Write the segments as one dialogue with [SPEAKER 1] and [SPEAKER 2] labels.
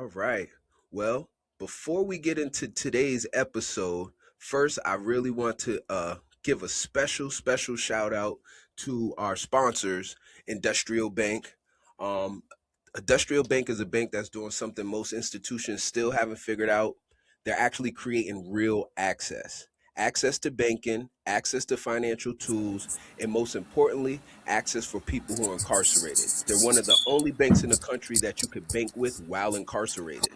[SPEAKER 1] All right. Well, before we get into today's episode, first I really want to give a special shout out to our sponsors, Industrial Bank. Um, Industrial Bank is a bank that's doing something most institutions still haven't figured out. They're actually creating real access to banking, access to financial tools, and most importantly, access for people who are incarcerated. They're one of the only banks in the country that you could bank with while incarcerated.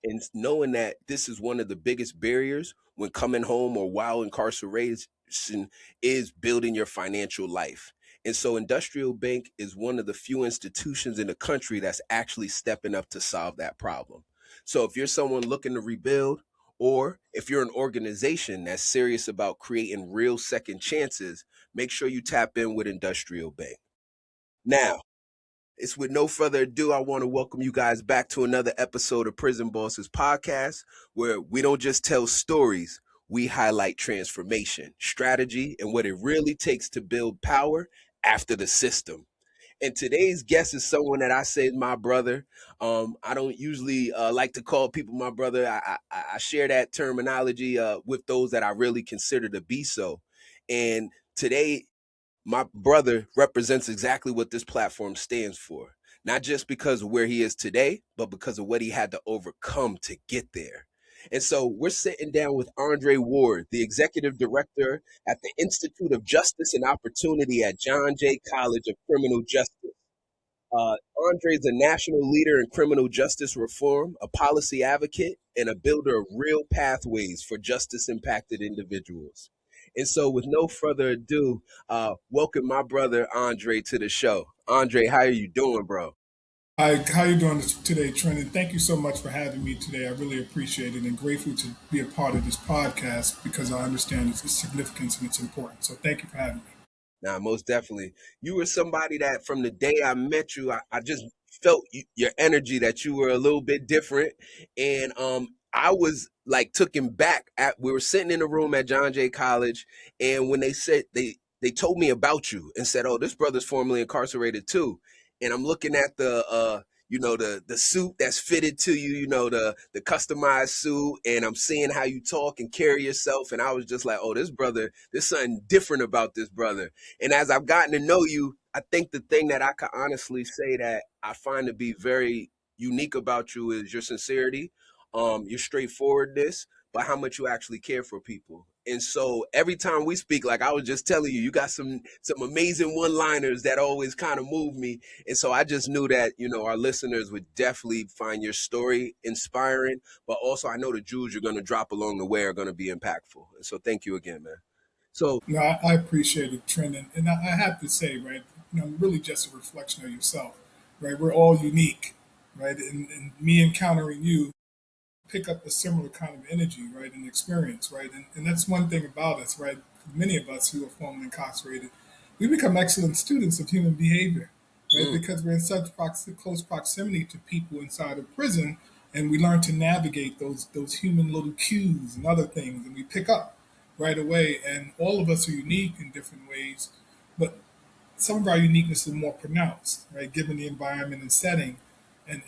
[SPEAKER 1] And knowing that this is one of the biggest barriers when coming home or while incarceration is building your financial life. And so Industrial Bank is one of the few institutions in the country that's actually stepping up to solve that problem. So if you're someone looking to rebuild, or if you're an organization that's serious about creating real second chances, make sure you tap in with Industrial Bank. Now, it's with no further ado, I want to welcome you guys back to another episode of Prison Bosses Podcast, where we don't just tell stories, we highlight transformation, strategy, and what it really takes to build power after the system. And today's guest is someone that I say is my brother. I don't usually like to call people my brother. I share that terminology with those that I really consider to be so. And today my brother represents exactly what this platform stands for. Not just because of where he is today, but because of what he had to overcome to get there. And so we're sitting down with Andre Ward, the executive director at the Institute of Justice and Opportunity at John Jay College of Criminal Justice. Andre is a national leader in criminal justice reform, a policy advocate, and a builder of real pathways for justice impacted individuals. And so, with no further ado, welcome my brother Andre to the show. Andre, how are you doing, bro?
[SPEAKER 2] Hi, how you doing today, Trent? And thank you so much for having me today. I really appreciate it and grateful to be a part of this podcast because I understand its significance and its importance. So thank you for having me.
[SPEAKER 1] Nah, most definitely. You were somebody that from the day I met you, I just felt your energy that you were a little bit different. And I was like taken back at we were sitting in a room at John Jay College, and when they said they told me about you and said, "Oh, this brother's formerly incarcerated too." And I'm looking at the suit that's fitted to you, the customized suit, and I'm seeing how you talk and carry yourself, and I was just like, "Oh, this brother, there's something different about this brother." And as I've gotten to know you, I think the thing that I can honestly say that I find to be very unique about you is your sincerity, your straightforwardness, but how much you actually care for people. And so every time we speak, like I was just telling you, you got some amazing one-liners that always kind of move me. And so I just knew that, our listeners would definitely find your story inspiring, but also I know the jewels you're going to drop along the way are going to be impactful. And so thank you again, man. So,
[SPEAKER 2] No, I appreciate it, Trent. And I have to say, right, really just a reflection of yourself, right? We're all unique, right? And me encountering you pick up a similar kind of energy, right, and experience, right? And that's one thing about us, right? For many of us who are formerly incarcerated, we become excellent students of human behavior, right?
[SPEAKER 1] mm,
[SPEAKER 2] Because we're in such close proximity to people inside of prison, and we learn to navigate those human little cues and other things, and we pick up right away. And all of us are unique in different ways, but some of our uniqueness is more pronounced, right, given the environment and setting.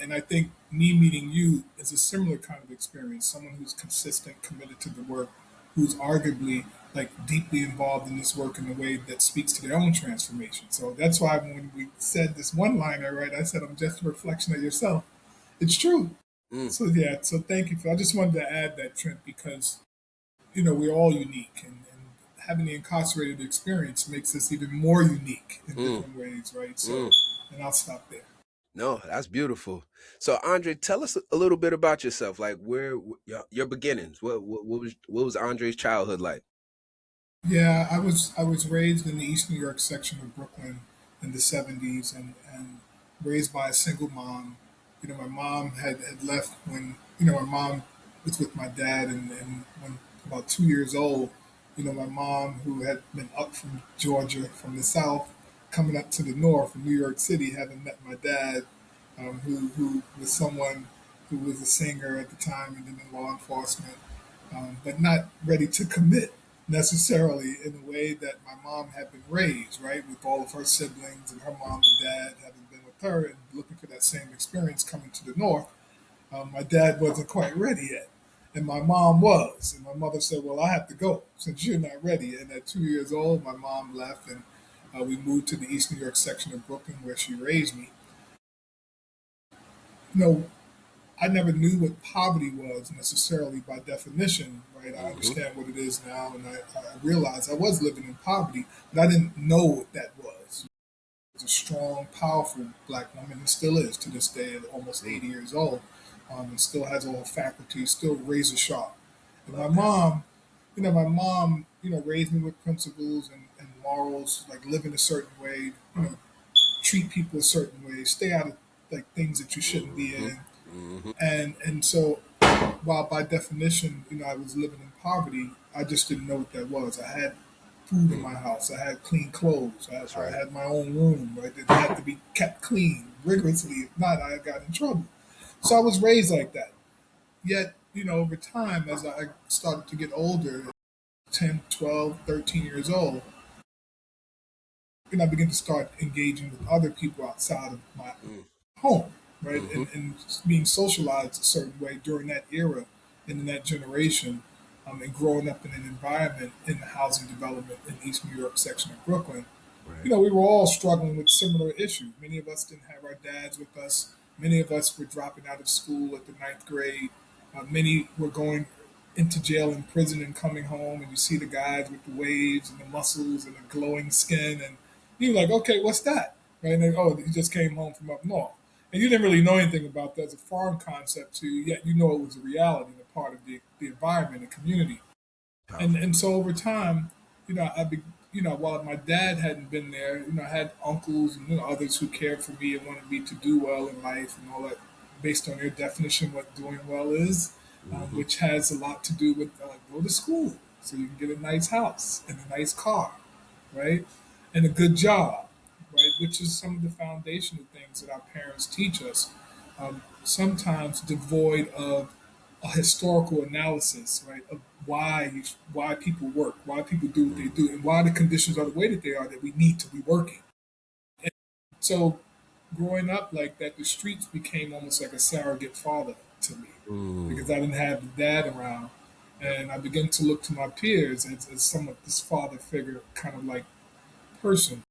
[SPEAKER 2] And I think me meeting you is a similar kind of experience, someone who's consistent, committed to the work, who's arguably like deeply involved in this work in a way that speaks to their own transformation. So that's why when we said this one liner, right, I said, I'm just a reflection of yourself. It's true.
[SPEAKER 1] mm.
[SPEAKER 2] So yeah, so thank you I just wanted to add that, Trent, because we're all unique, and having the incarcerated experience makes us even more unique in
[SPEAKER 1] Mm,
[SPEAKER 2] different ways, right? So,
[SPEAKER 1] mm.
[SPEAKER 2] and I'll stop there.
[SPEAKER 1] No, that's beautiful. So, Andre, tell us a little bit about yourself. Like, your beginnings. What was Andre's childhood like?
[SPEAKER 2] Yeah, I was raised in the East New York section of Brooklyn in the '70s, and raised by a single mom. My mom had left when my mom was with my dad, and when about 2 years old, my mom, who had been up from Georgia from the South, coming up to the North in New York City, having met my dad, who was someone who was a singer at the time and then in law enforcement, but not ready to commit necessarily in the way that my mom had been raised, right, with all of her siblings and her mom and dad having been with her and looking for that same experience coming to the North. My dad wasn't quite ready yet, and my mom was. And my mother said, "Well, I have to go since you're not ready." And at 2 years old, my mom left, and we moved to the East New York section of Brooklyn, where she raised me. You know, I never knew what poverty was necessarily by definition, right? I
[SPEAKER 1] Mm-hmm.
[SPEAKER 2] understand what it is now, and I realized I was living in poverty, but I didn't know what that was. A strong, powerful black woman, and still is to this day, at almost
[SPEAKER 1] Mm.
[SPEAKER 2] 80 years old, and still has all her faculties, still razor sharp. And
[SPEAKER 1] Love that.
[SPEAKER 2] my mom, raised me with principles and morals, like live in a certain way, treat people a certain way, stay out of like things that you shouldn't be
[SPEAKER 1] Mm-hmm.
[SPEAKER 2] in,
[SPEAKER 1] Mm-hmm.
[SPEAKER 2] and so while by definition, I was living in poverty, I just didn't know what that was. I had food in
[SPEAKER 1] Mm.
[SPEAKER 2] my house. I had clean clothes.
[SPEAKER 1] That's
[SPEAKER 2] I
[SPEAKER 1] right.
[SPEAKER 2] had my own room, right? That had to be kept clean rigorously. If not, I got in trouble. So I was raised like that. Yet, over time, as I started to get older, 10, 12, 13 years old, and I began to start engaging with other people outside of my
[SPEAKER 1] Mm.
[SPEAKER 2] home, right?
[SPEAKER 1] Mm-hmm.
[SPEAKER 2] And being socialized a certain way during that era and in that generation, and growing up in an environment in the housing development in East New York section of Brooklyn,
[SPEAKER 1] Right.
[SPEAKER 2] we were all struggling with similar issues. Many of us didn't have our dads with us. Many of us were dropping out of school at the ninth grade. Many were going into jail and prison and coming home, and you see the guys with the waves and the muscles and the glowing skin, and you're like, okay, what's that? Right? And then, oh, he just came home from up north. And you didn't really know anything about that as a foreign concept to you, yet you know it was a reality and a part of the environment, the community. And
[SPEAKER 1] Powerful.
[SPEAKER 2] and so over time, I be while my dad hadn't been there, I had uncles and others who cared for me and wanted me to do well in life and all that, based on their definition what doing well is,
[SPEAKER 1] Mm-hmm.
[SPEAKER 2] which has a lot to do with go to school so you can get a nice house and a nice car, right, and a good job, right, which is some of the foundational things that our parents teach us, sometimes devoid of a historical analysis, right, of why people work, why people do what they
[SPEAKER 1] Mm.
[SPEAKER 2] do, and why the conditions are the way that they are that we need to be working. And so, growing up like that, the streets became almost like a surrogate father to me because
[SPEAKER 1] Mm.
[SPEAKER 2] I didn't have the dad around,
[SPEAKER 1] Yep.
[SPEAKER 2] and I began to look to my peers as somewhat this father figure kind of like person.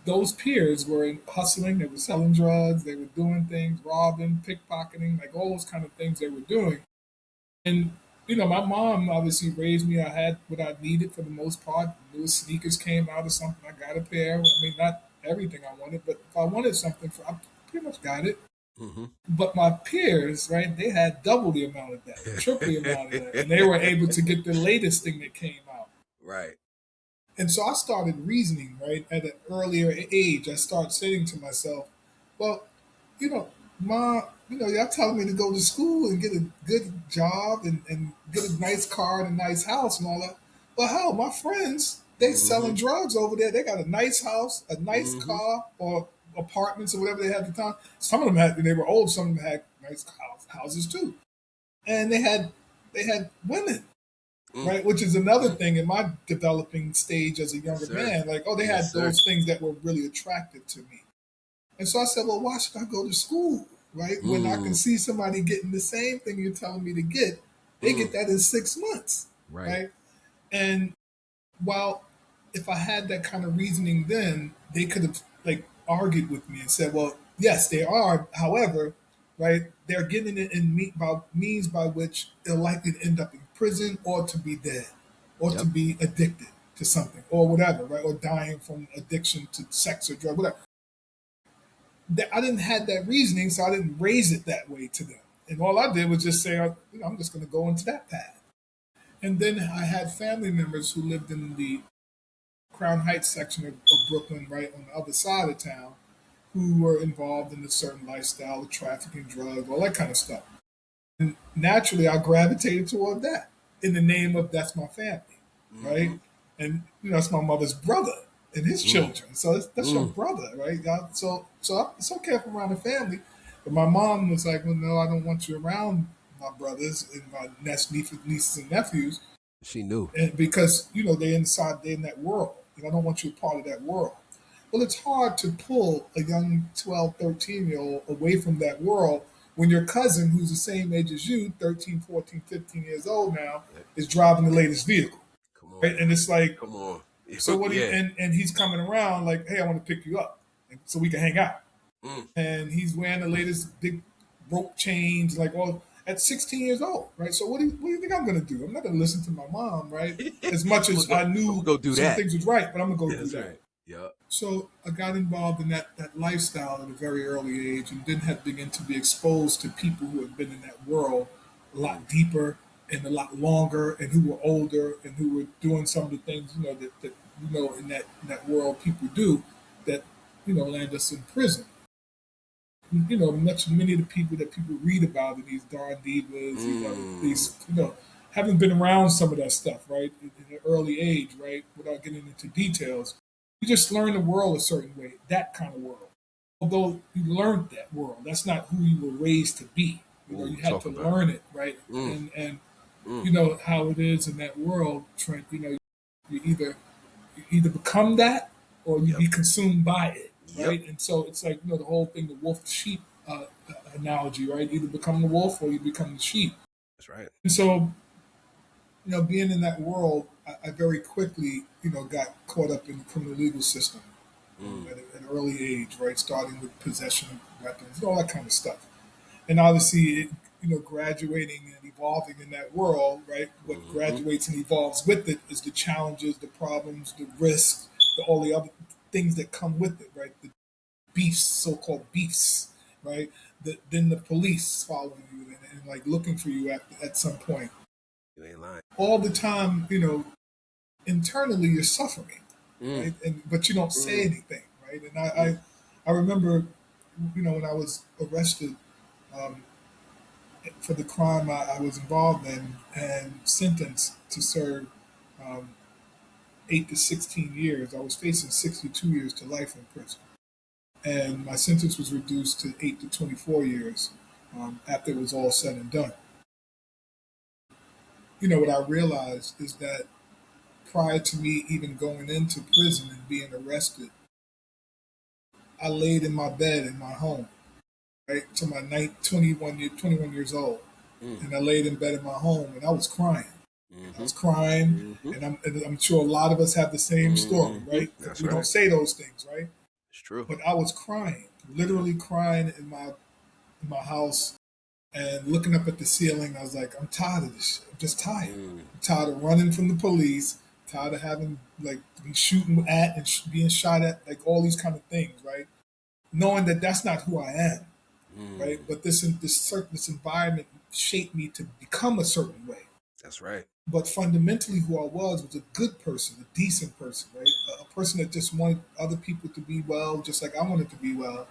[SPEAKER 2] Those peers were hustling, they were selling drugs, they were doing things, robbing, pickpocketing, like all those kind of things they were doing. And my mom obviously raised me. I had what I needed for the most part. New sneakers came out or something, I got a pair. I mean, not everything I wanted, but if I wanted something, I pretty much got it.
[SPEAKER 1] Mm-hmm.
[SPEAKER 2] But my peers, right, they had double the amount of that, triple the amount of that, and they were able to get the latest thing that came out.
[SPEAKER 1] Right.
[SPEAKER 2] And so I started reasoning, right, at an earlier age. I started saying to myself, well, you know, Ma, y'all telling me to go to school and get a good job and get a nice car and a nice house and all that. Well, hell, my friends, they
[SPEAKER 1] Mm-hmm.
[SPEAKER 2] selling drugs over there. They got a nice house, a nice
[SPEAKER 1] Mm-hmm.
[SPEAKER 2] car, or apartments or whatever they had at the time. Some of them had, when they were old, some of them had nice houses too. And they had women,
[SPEAKER 1] Mm.
[SPEAKER 2] right? Which is another
[SPEAKER 1] Mm.
[SPEAKER 2] thing in my developing stage as a
[SPEAKER 1] Yes,
[SPEAKER 2] younger
[SPEAKER 1] sir.
[SPEAKER 2] man. Like, oh, they
[SPEAKER 1] Yes,
[SPEAKER 2] had
[SPEAKER 1] sir.
[SPEAKER 2] those things that were really attractive to me. And so I said, well, why should I go to school, right? When I can
[SPEAKER 1] Mm.
[SPEAKER 2] see somebody getting the same thing you're telling me to get, they
[SPEAKER 1] Mm.
[SPEAKER 2] get that in 6 months,
[SPEAKER 1] Right.
[SPEAKER 2] right? And while if I had that kind of reasoning then, they could have like argued with me and said, well, yes, they are. However, right, they're getting it in by means by which they're likely to end up in prison or to be dead or to
[SPEAKER 1] Yep.
[SPEAKER 2] be addicted to something or whatever, right? Or dying from addiction to sex or drug, whatever. I didn't have that reasoning, so I didn't raise it that way to them. And all I did was just say, I'm just going to go into that path. And then I had family members who lived in the Crown Heights section of Brooklyn, right on the other side of town, who were involved in a certain lifestyle of trafficking drugs, all that kind of stuff. And naturally, I gravitated toward that in the name of that's my family, right?
[SPEAKER 1] Mm-hmm.
[SPEAKER 2] And that's my mother's brother and his
[SPEAKER 1] Mm.
[SPEAKER 2] children. So that's your
[SPEAKER 1] Mm.
[SPEAKER 2] brother, right? So it's okay if I'm around the family. But my mom was like, well, no, I don't want you around my brothers and my nieces and nephews,
[SPEAKER 1] She knew.
[SPEAKER 2] and because they're in that world, and I don't want you a part of that world. Well, it's hard to pull a young 12, 13-year old away from that world when your cousin, who's the same age as you, 13, 14, 15 years old now,
[SPEAKER 1] Yeah.
[SPEAKER 2] is driving the latest vehicle,
[SPEAKER 1] Come on
[SPEAKER 2] right? And
[SPEAKER 1] now.
[SPEAKER 2] it's like,
[SPEAKER 1] Come on.
[SPEAKER 2] so what?
[SPEAKER 1] Yeah.
[SPEAKER 2] And he's coming around like, hey, I want to pick you up, and so we can hang out.
[SPEAKER 1] Mm.
[SPEAKER 2] And he's wearing the latest big rope chains, like all at 16 years old, right? So what do you think I'm going to do? I'm not going to listen to my mom, right? As much
[SPEAKER 1] I'm gonna
[SPEAKER 2] as
[SPEAKER 1] go.
[SPEAKER 2] I
[SPEAKER 1] I'm gonna
[SPEAKER 2] knew
[SPEAKER 1] go do
[SPEAKER 2] some
[SPEAKER 1] that.
[SPEAKER 2] things was right, but I'm going to go
[SPEAKER 1] Yeah,
[SPEAKER 2] do
[SPEAKER 1] that's
[SPEAKER 2] that.
[SPEAKER 1] right. Yep.
[SPEAKER 2] So I got involved in that lifestyle at a very early age, and then had begun to be exposed to people who had been in that world a
[SPEAKER 1] Mm.
[SPEAKER 2] lot deeper and a lot longer, and who were older and who were doing some of the things that in that world people do that land us in prison. Many of the people that people read about, these Dawn Divas,
[SPEAKER 1] Mm.
[SPEAKER 2] these having been around some of that stuff, right, in an early age, right, without getting into details, you just learn the world a certain way, that kind of world. Although you learned that world, that's not who you were raised to be. You
[SPEAKER 1] Ooh,
[SPEAKER 2] had
[SPEAKER 1] talk
[SPEAKER 2] to
[SPEAKER 1] about it.
[SPEAKER 2] learn it, right,
[SPEAKER 1] Mm.
[SPEAKER 2] and
[SPEAKER 1] Mm.
[SPEAKER 2] you know how it is in that world, Trent. You either become that or you
[SPEAKER 1] Yep.
[SPEAKER 2] be consumed by it,
[SPEAKER 1] Yep.
[SPEAKER 2] right? And so it's like the whole thing, the wolf sheep analogy, right? Either become the wolf or you become the sheep.
[SPEAKER 1] That's right.
[SPEAKER 2] And so being in that world, I very quickly got caught up in the criminal legal system
[SPEAKER 1] Mm.
[SPEAKER 2] at an early age, right? Starting with possession of weapons, all that kind of stuff, and obviously graduating and evolving in that world, right? What
[SPEAKER 1] Mm-hmm.
[SPEAKER 2] graduates and evolves with it is the challenges, the problems, the risks, all the other things that come with it, right? The beefs, so-called beefs, right? Then the police following you and like looking for you at some point.
[SPEAKER 1] You ain't lying.
[SPEAKER 2] All the time, internally you're suffering,
[SPEAKER 1] Mm.
[SPEAKER 2] right? And but you don't say
[SPEAKER 1] Mm.
[SPEAKER 2] anything, right? And
[SPEAKER 1] Mm.
[SPEAKER 2] I remember, when I was arrested um, for the crime I was involved in and sentenced to serve um, 8 to 16 years. I was facing 62 years to life in prison, and my sentence was reduced to 8 to 24 years after it was all said and done. What I realized is that prior to me even going into prison and being arrested, I laid in my bed in my home, right, to my 21 years old,
[SPEAKER 1] Mm.
[SPEAKER 2] and I laid in bed in my home and I was crying. I
[SPEAKER 1] Mm-hmm.
[SPEAKER 2] was crying,
[SPEAKER 1] Mm-hmm.
[SPEAKER 2] and I'm sure a lot of us have the same story,
[SPEAKER 1] Mm-hmm.
[SPEAKER 2] right?
[SPEAKER 1] That's
[SPEAKER 2] We don't
[SPEAKER 1] right.
[SPEAKER 2] say those things, right?
[SPEAKER 1] It's true.
[SPEAKER 2] But I was crying,
[SPEAKER 1] Yep.
[SPEAKER 2] literally crying in my house and looking up at the ceiling. I was like, I'm tired of this. I'm just tired.
[SPEAKER 1] Mm.
[SPEAKER 2] I'm tired of running from the police. Tired of having like be shooting at and being shot at, like all these kind of things, right? Knowing that that's not who I am, right?
[SPEAKER 1] Mm.
[SPEAKER 2] But this environment shaped me to become a certain way.
[SPEAKER 1] That's right.
[SPEAKER 2] But fundamentally, who I was a good person, a decent person, right? A person that just wanted other people to be well, just like I wanted to be well.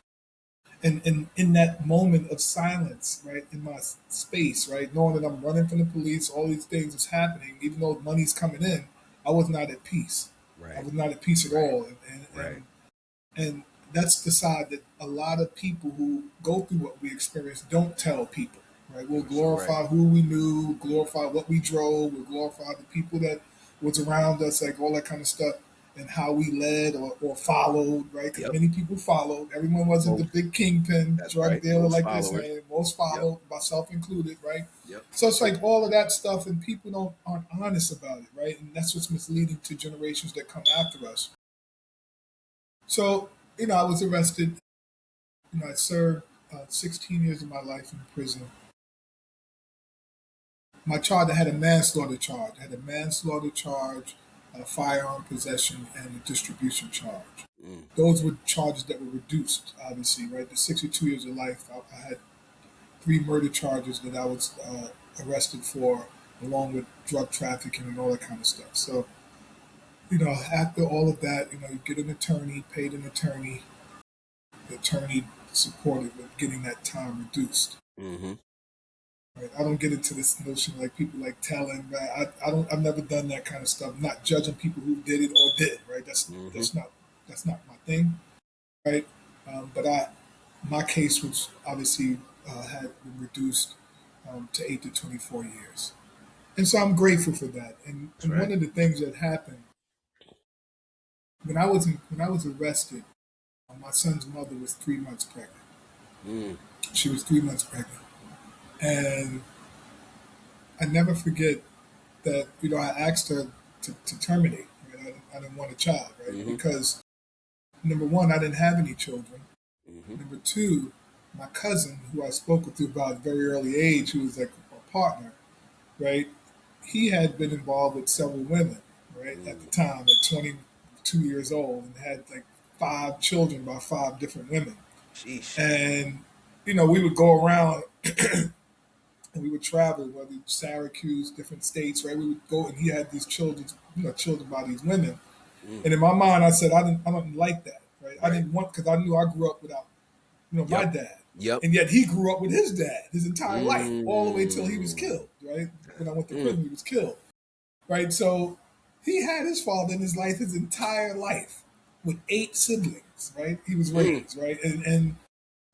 [SPEAKER 2] And in that moment of silence, right, in my space, right, knowing that I'm running from the police, all these things is happening, even though money's coming in, I was not at peace. I
[SPEAKER 1] Right.
[SPEAKER 2] was not at peace at
[SPEAKER 1] Right.
[SPEAKER 2] all, and and
[SPEAKER 1] Right.
[SPEAKER 2] and, and that's the side that a lot of people who go through what we experience don't tell people. Right? We'll
[SPEAKER 1] You're so right.
[SPEAKER 2] glorify who we knew, glorify what we drove, we'll glorify the people that was around us, like all that kind of stuff, and how we led or followed, right? Because
[SPEAKER 1] Yep.
[SPEAKER 2] many people followed. Everyone wasn't the
[SPEAKER 1] Most.
[SPEAKER 2] big kingpin
[SPEAKER 1] That's
[SPEAKER 2] drug
[SPEAKER 1] right.
[SPEAKER 2] dealer
[SPEAKER 1] Most
[SPEAKER 2] like they're
[SPEAKER 1] followers.
[SPEAKER 2] saying. Most
[SPEAKER 1] Yep.
[SPEAKER 2] followed, myself included, right?
[SPEAKER 1] Yep.
[SPEAKER 2] So it's like all of that stuff, and people aren't honest about it, right? And that's what's misleading to generations that come after us. So I was arrested. I served 16 years of my life in prison. My charge, I had a manslaughter charge. I had a manslaughter charge, a firearm possession, and a distribution charge.
[SPEAKER 1] Mm.
[SPEAKER 2] Those were charges that were reduced, obviously, right? The 62 years of life, I had 3 murder charges that I was arrested for, along with drug trafficking and all that kind of stuff. So, after all of that, you get an attorney, paid an attorney. The attorney supported with getting that time reduced.
[SPEAKER 1] Mm-hmm.
[SPEAKER 2] Right? I don't get into this notion like people like telling. Right? I don't. I've never done that kind of stuff. I'm not judging people who did it or didn't. Right? That's
[SPEAKER 1] Mm-hmm.
[SPEAKER 2] that's not that's not my thing. Right? But my case was obviously had been reduced to 8 to 24 years, and so I'm grateful for that. And
[SPEAKER 1] That's
[SPEAKER 2] and one
[SPEAKER 1] right.
[SPEAKER 2] of the things that happened when I was arrested, my son's mother was 3 months pregnant.
[SPEAKER 1] Mm.
[SPEAKER 2] She was 3 months pregnant, and I never forget that I asked her to terminate. Right? I didn't want a child, right?
[SPEAKER 1] Mm-hmm.
[SPEAKER 2] Because number one, I didn't have any children.
[SPEAKER 1] Mm-hmm.
[SPEAKER 2] Number two, my cousin, who I spoke with about a very early age, who was like a partner, right? He had been involved with several women, right, at the
[SPEAKER 1] Mm.
[SPEAKER 2] time at 22 years old, and had like 5 children by 5 different women.
[SPEAKER 1] Sheesh.
[SPEAKER 2] And we would go around and we would travel, whether Syracuse, different states, right? We would go, and he had these children, children by these women.
[SPEAKER 1] Mm.
[SPEAKER 2] And in my mind, I said, I don't like that, right? I
[SPEAKER 1] Right.
[SPEAKER 2] didn't want, because I knew I grew up without, my
[SPEAKER 1] Yep.
[SPEAKER 2] dad,
[SPEAKER 1] Yep.
[SPEAKER 2] and yet he grew up with his dad his entire life, all the way till he was
[SPEAKER 1] Mm.
[SPEAKER 2] killed, right? When I went to
[SPEAKER 1] Mm.
[SPEAKER 2] prison, he was killed, right? So he had his father in his life, his entire life, with 8 siblings, right? He was
[SPEAKER 1] Mm.
[SPEAKER 2] raised, right, and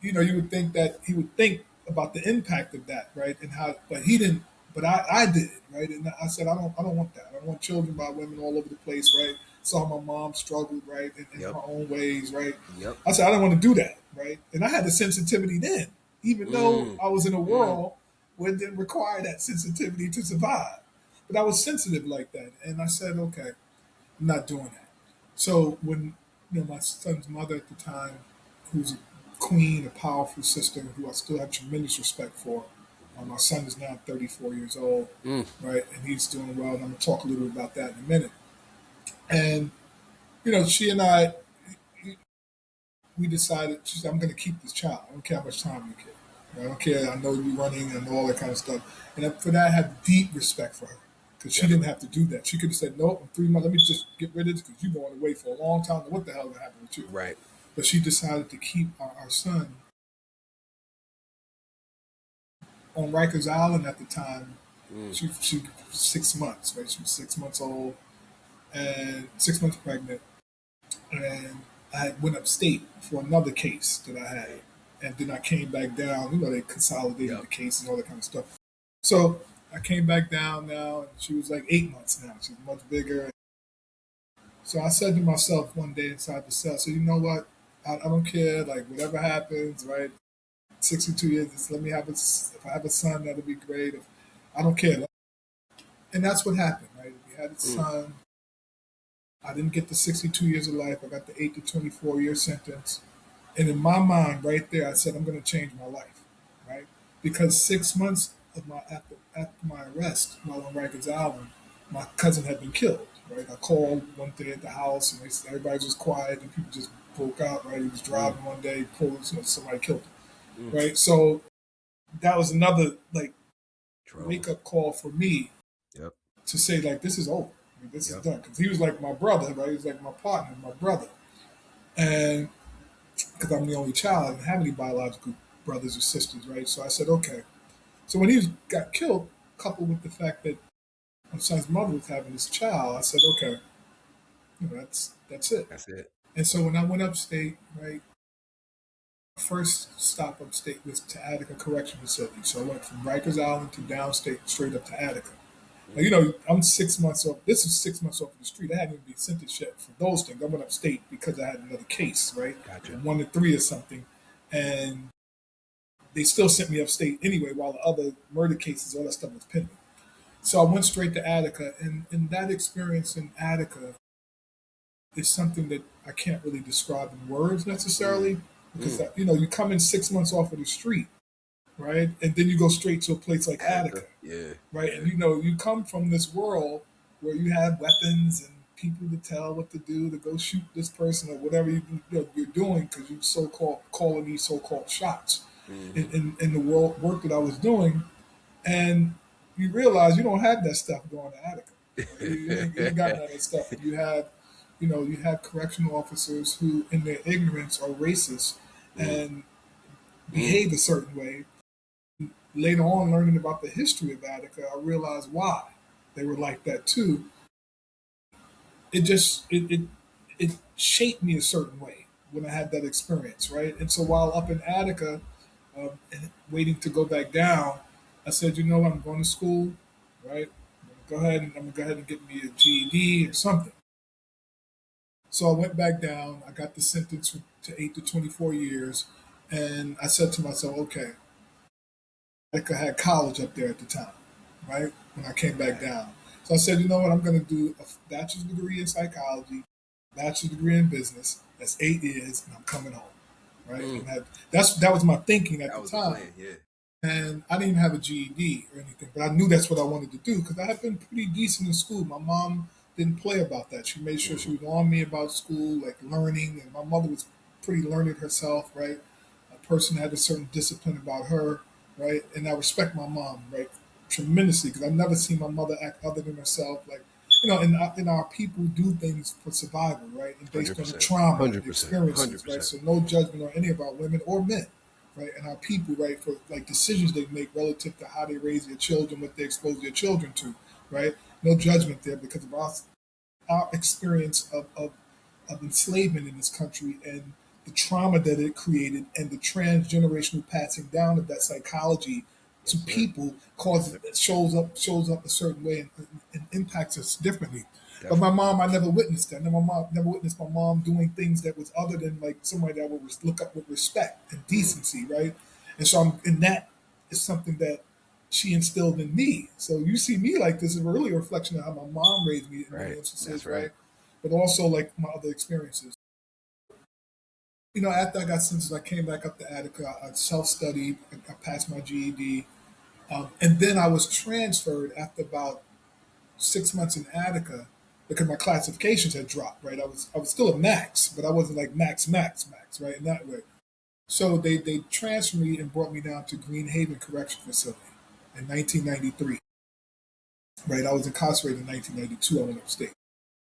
[SPEAKER 2] you would think that he would think about the impact of that, right? And how, but he didn't. But I did, right? And I said, I don't want that. I don't want children by women all over the place, right? Saw my mom struggled, right, in
[SPEAKER 1] Yep.
[SPEAKER 2] her own ways, right?
[SPEAKER 1] Yep.
[SPEAKER 2] I said, I don't want to do that, right? And I had the sensitivity then, even though
[SPEAKER 1] Mm.
[SPEAKER 2] I was in a
[SPEAKER 1] Mm.
[SPEAKER 2] world where it didn't require that sensitivity to survive. But I was sensitive like that, and I said, okay, I'm not doing that. So when my son's mother at the time, who's a queen, a powerful sister, who I still have tremendous respect for. My son is now 34 years old,
[SPEAKER 1] Mm.
[SPEAKER 2] right, and he's doing well. And I'm gonna talk a little bit about that in a minute. And she and I, we decided. She said, "I'm gonna keep this child. I don't care how much time you give. I don't care. I know you're running and all that kind of stuff." And for that, I have deep respect for her, because she didn't
[SPEAKER 1] Definitely.
[SPEAKER 2] have to do that. She could have said, "Nope, in 3 months, let me just get rid of this because you're going away for a long time. What the hell is gonna happen with you?"
[SPEAKER 1] Right.
[SPEAKER 2] But she decided to keep our son on Rikers Island at the time.
[SPEAKER 1] Mm.
[SPEAKER 2] She was 6 months, right? She was 6 months old and 6 months pregnant. And I went upstate for another case that I had.
[SPEAKER 1] Right.
[SPEAKER 2] And then I came back down. They consolidated
[SPEAKER 1] Yep.
[SPEAKER 2] the case and all that kind of stuff. So I came back down now, and she was like 8 months now. She's much bigger. So I said to myself one day inside the cell, so you know what? I don't care, like whatever happens, right? 62 years, just let me have if I have a son, that'll be great. If I don't care. And that's what happened, right? We had a
[SPEAKER 1] Mm.
[SPEAKER 2] son. I didn't get the 62 years of life. I got the 8 to 24-year sentence. And in my mind, right there, I said, I'm going to change my life, right? Because 6 months of after my arrest while on Rikers Island, my cousin had been killed, right? I called one day at the house, and everybody was quiet, and people just broke out, right? He was
[SPEAKER 1] Mm.
[SPEAKER 2] driving one day, pulled, somebody killed him,
[SPEAKER 1] Mm.
[SPEAKER 2] right? So that was another, like,
[SPEAKER 1] Trauma.
[SPEAKER 2] wake up call for me
[SPEAKER 1] Yep.
[SPEAKER 2] to say, like, this is over. Like, this is
[SPEAKER 1] Yep.
[SPEAKER 2] done. Because he was like my brother, right? He was like my partner, my brother. And because I'm the only child, I didn't have any biological brothers or sisters, right? So I said, okay. So when got killed, coupled with the fact that my son's mother was having this child, I said, okay, that's it.
[SPEAKER 1] That's it.
[SPEAKER 2] And so when I went upstate, right, first stop upstate was to Attica Correctional Facility. So I went from Rikers Island to downstate, straight up to Attica. Now,
[SPEAKER 1] Mm.
[SPEAKER 2] I'm 6 months off. This is 6 months off the street. I hadn't even been sentenced yet for those things. I went upstate because I had another case, right?
[SPEAKER 1] Gotcha.
[SPEAKER 2] 1 to 3 or something. And they still sent me upstate anyway while the other murder cases, all that stuff was pending. So I went straight to Attica. And that experience in Attica is something that I can't really describe in words
[SPEAKER 1] Mm.
[SPEAKER 2] necessarily, because,
[SPEAKER 1] Mm.
[SPEAKER 2] you come in 6 months off of the street, right? And then you go straight to a place like Attica,
[SPEAKER 1] Attica. Yeah.
[SPEAKER 2] right?
[SPEAKER 1] Yeah.
[SPEAKER 2] And you come from this world where you have weapons and people to tell what to do, to go shoot this person or whatever you're doing, because you so-called calling these so-called shots
[SPEAKER 1] Mm-hmm.
[SPEAKER 2] in the work that I was doing. And you realize you don't have that stuff going to Attica. Right? You ain't got none of that stuff. And you have correctional officers who, in their ignorance, are racist
[SPEAKER 1] Mm.
[SPEAKER 2] and
[SPEAKER 1] Mm.
[SPEAKER 2] behave a certain way. Later on, learning about the history of Attica, I realized why they were like that too. It shaped me a certain way when I had that experience, right? And so while up in Attica, and waiting to go back down, I said, you know what, I'm going to school, right? I'm gonna go ahead and get me a GED or something. So I went back down. I got the sentence to 8 to 24 years, And I said to myself, okay, I had college up there at the time, right? When I came back
[SPEAKER 1] Right.
[SPEAKER 2] down. So I said, you know what, I'm going to do a bachelor's degree in psychology, bachelor's degree in business. That's 8 years, and I'm coming home, right?
[SPEAKER 1] Mm.
[SPEAKER 2] And that was my thinking at
[SPEAKER 1] That
[SPEAKER 2] the
[SPEAKER 1] was the
[SPEAKER 2] time.
[SPEAKER 1] plan. Yeah.
[SPEAKER 2] And I didn't even have a GED or anything, but I knew that's what I wanted to do because I had been pretty decent in school. My mom didn't play about that. She made sure she
[SPEAKER 1] Hmm.
[SPEAKER 2] was on me about school, like learning. And my mother was pretty learned herself, right? A person had a certain discipline about her, right? And I respect my mom, right, tremendously because I've never seen my mother act other than herself. Like, and our people do things for survival, right? And based
[SPEAKER 1] Hundred
[SPEAKER 2] on the
[SPEAKER 1] percent.
[SPEAKER 2] trauma and the
[SPEAKER 1] 100%.
[SPEAKER 2] experiences, right?
[SPEAKER 1] 100%.
[SPEAKER 2] So no judgment on any of our women or men, right? And our people, right, for like decisions they make relative to how they raise their children, what they expose their children to, right? No judgment there because of our experience of enslavement in this country and the trauma that it created and the transgenerational passing down of that psychology to
[SPEAKER 1] Yes, sir.
[SPEAKER 2] people
[SPEAKER 1] Yes,
[SPEAKER 2] causes
[SPEAKER 1] sir.
[SPEAKER 2] shows up a certain way and impacts us differently. But my
[SPEAKER 1] Definitely.
[SPEAKER 2] mom, I never witnessed that. My mom never witnessed my mom doing things that was other than like somebody that would look up with respect and
[SPEAKER 1] Mm.
[SPEAKER 2] decency, right? And so and that is something that she instilled in me. So you see me like this is really a reflection of how my mom raised me in many
[SPEAKER 1] Right. That's
[SPEAKER 2] instances,
[SPEAKER 1] right.
[SPEAKER 2] right? But also like my other experiences. After I got sentenced, I came back up to Attica. I self-studied. I passed my GED, and then I was transferred after about 6 months in Attica because my classifications had dropped. Right, I was still a max, but I wasn't like max, right, in that way. So they transferred me and brought me down to Green Haven Correction Facility in 1993. Right, I was incarcerated in 1992. I went upstate,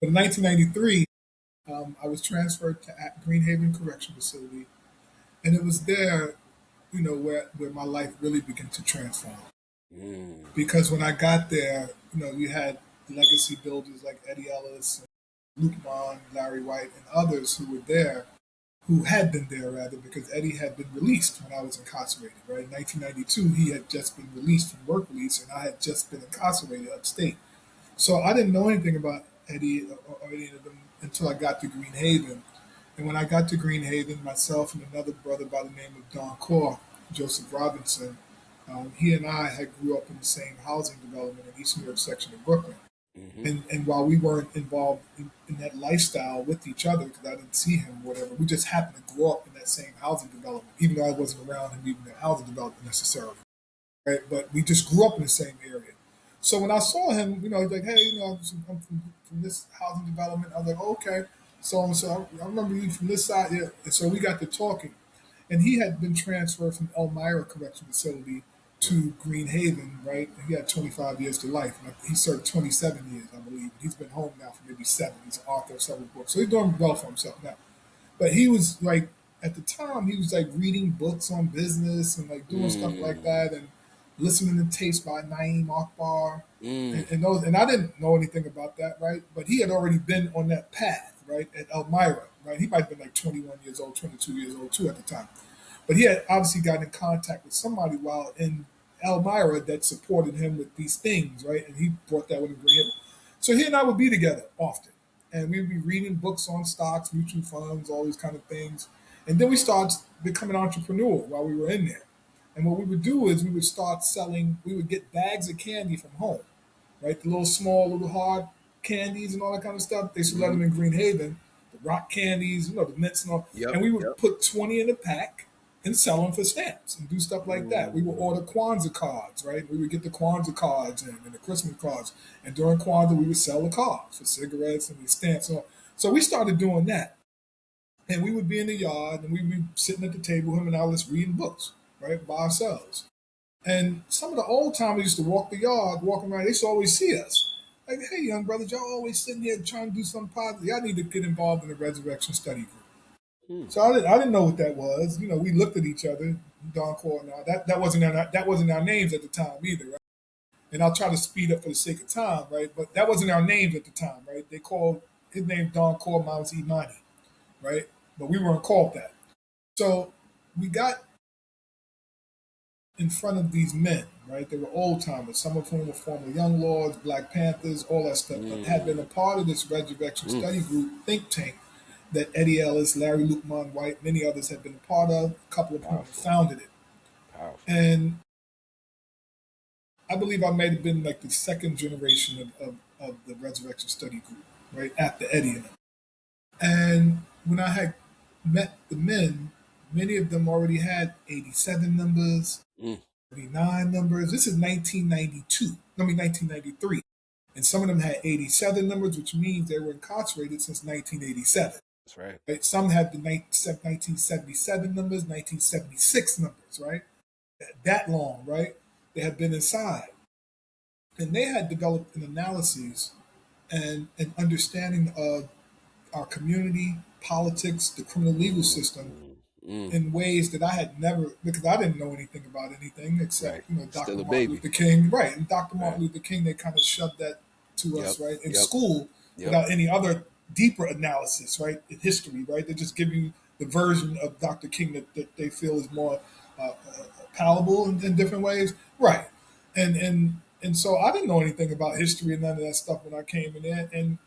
[SPEAKER 2] but in 1993, I was transferred to Green Haven Correction Facility, and it was there, where my life really began to transform.
[SPEAKER 1] Mm.
[SPEAKER 2] Because when I got there, you had legacy builders like Eddie Ellis, Luke Mon, Larry White, and others who were there, who had been there rather, because Eddie had been released when I was incarcerated. Right in 1992, he had just been released from work release, and I had just been incarcerated upstate. So I didn't know anything about Eddie or any of them until I got to Green Haven. And when I got to Green Haven, myself and another brother by the name of Don Core, Joseph Robinson, he and I had grew up in the same housing development in East New York section of Brooklyn.
[SPEAKER 1] Hmm.
[SPEAKER 2] And while we weren't involved in that lifestyle with each other, because I didn't see him or whatever, we just happened to grow up in that same housing development, even though I wasn't around him even in housing development necessarily. Right? But we just grew up in the same area. So when I saw him, he's like, hey, I'm from this housing development. I was like, oh, okay. So I remember you from this side. Yeah. And so we got to talking. And he had been transferred from Elmira Correction Facility to Green Haven, right? And he had 25 years to life. And he served 27 years, I believe. He's been home now for maybe 7. He's an author of several books. So he's doing well for himself now. But he was like, at the time, he was like reading books on business and like doing stuff like
[SPEAKER 1] Mm.
[SPEAKER 2] that and listening to tapes by Naeem Akbar
[SPEAKER 1] Mm.
[SPEAKER 2] and those. And I didn't know anything about that, right? But he had already been on that path, right, at Elmira, right? He might have been like 21 years old, 22 years old too at the time. But he had obviously gotten in contact with somebody while in Elmira that supported him with these things, right? And he brought that with him. So he and I would be together often. And we'd be reading books on stocks, mutual funds, all these kind of things. And then we started becoming entrepreneur while we were in there. And what we would do is we would start selling, we would get bags of candy from home, right? The little small, little hard candies and all that kind of stuff. They used to let
[SPEAKER 1] Hmm.
[SPEAKER 2] them in Green Haven, the rock candies, the mints and all.
[SPEAKER 1] Yep.
[SPEAKER 2] And we would
[SPEAKER 1] Yep.
[SPEAKER 2] put 20 in a pack and sell them for stamps and do stuff like that. We would
[SPEAKER 1] Mm.
[SPEAKER 2] order Kwanzaa cards, right? We would get the Kwanzaa cards and the Christmas cards. And during Kwanzaa, we would sell the cards for cigarettes and the stamps. So we started doing that. And we would be in the yard and we'd be sitting at the table, him and I was reading books, right, by ourselves. And some of the old timers used to walk the yard, walking around. They used to always see us. Like, hey, young brothers, y'all always sitting here trying to do something positive. Y'all need to get involved in the resurrection study group.
[SPEAKER 1] Mm.
[SPEAKER 2] So I didn't know what that was. We looked at each other, Don Core and I. That wasn't our names at the time either, right? And I'll try to speed up for the sake of time, right? But that wasn't our names at the time, right? They called his name Don Core, mine was Imani, right? But we weren't called that. So we got in front of these men, right? They were old timers, some of whom were former Young Lords, Black Panthers, all that stuff, but had been a
[SPEAKER 1] Mm.
[SPEAKER 2] part of this Resurrection
[SPEAKER 1] Mm.
[SPEAKER 2] Study Group think tank that Eddie Ellis, Larry Luqman White, many others have been a part of. A couple of whom
[SPEAKER 1] Powerful.
[SPEAKER 2] founded it.
[SPEAKER 1] Powerful.
[SPEAKER 2] And I believe I may have been like the second generation of the Resurrection Study Group, right after Eddie and them. And when I had met the men, many of them already had 87 numbers,
[SPEAKER 1] Mm,
[SPEAKER 2] 39 numbers. This is 1992, I mean 1993. And some of them had 87 numbers, which means they were incarcerated since 1987.
[SPEAKER 1] that's right.
[SPEAKER 2] Right? Some had the 1977 numbers, 1976 numbers, right? That long, right? They had been inside. And they had developed an analysis and an understanding of our community, politics, the criminal legal
[SPEAKER 1] Mm,
[SPEAKER 2] system
[SPEAKER 1] mm, mm,
[SPEAKER 2] in ways that I had never, because I didn't know anything about anything
[SPEAKER 1] right.
[SPEAKER 2] except, Dr.
[SPEAKER 1] Still a
[SPEAKER 2] Martin
[SPEAKER 1] baby.
[SPEAKER 2] Luther King. Right. And Dr.
[SPEAKER 1] Right.
[SPEAKER 2] Martin Luther King, they kind of shoved that to
[SPEAKER 1] Yep.
[SPEAKER 2] us, right, in
[SPEAKER 1] Yep.
[SPEAKER 2] school
[SPEAKER 1] Yep.
[SPEAKER 2] without any other deeper analysis, right, in history, right? They just give you the version of Dr. King that they feel is more palatable in different ways. Right. And so I didn't know anything about history and none of that stuff when I came in there. And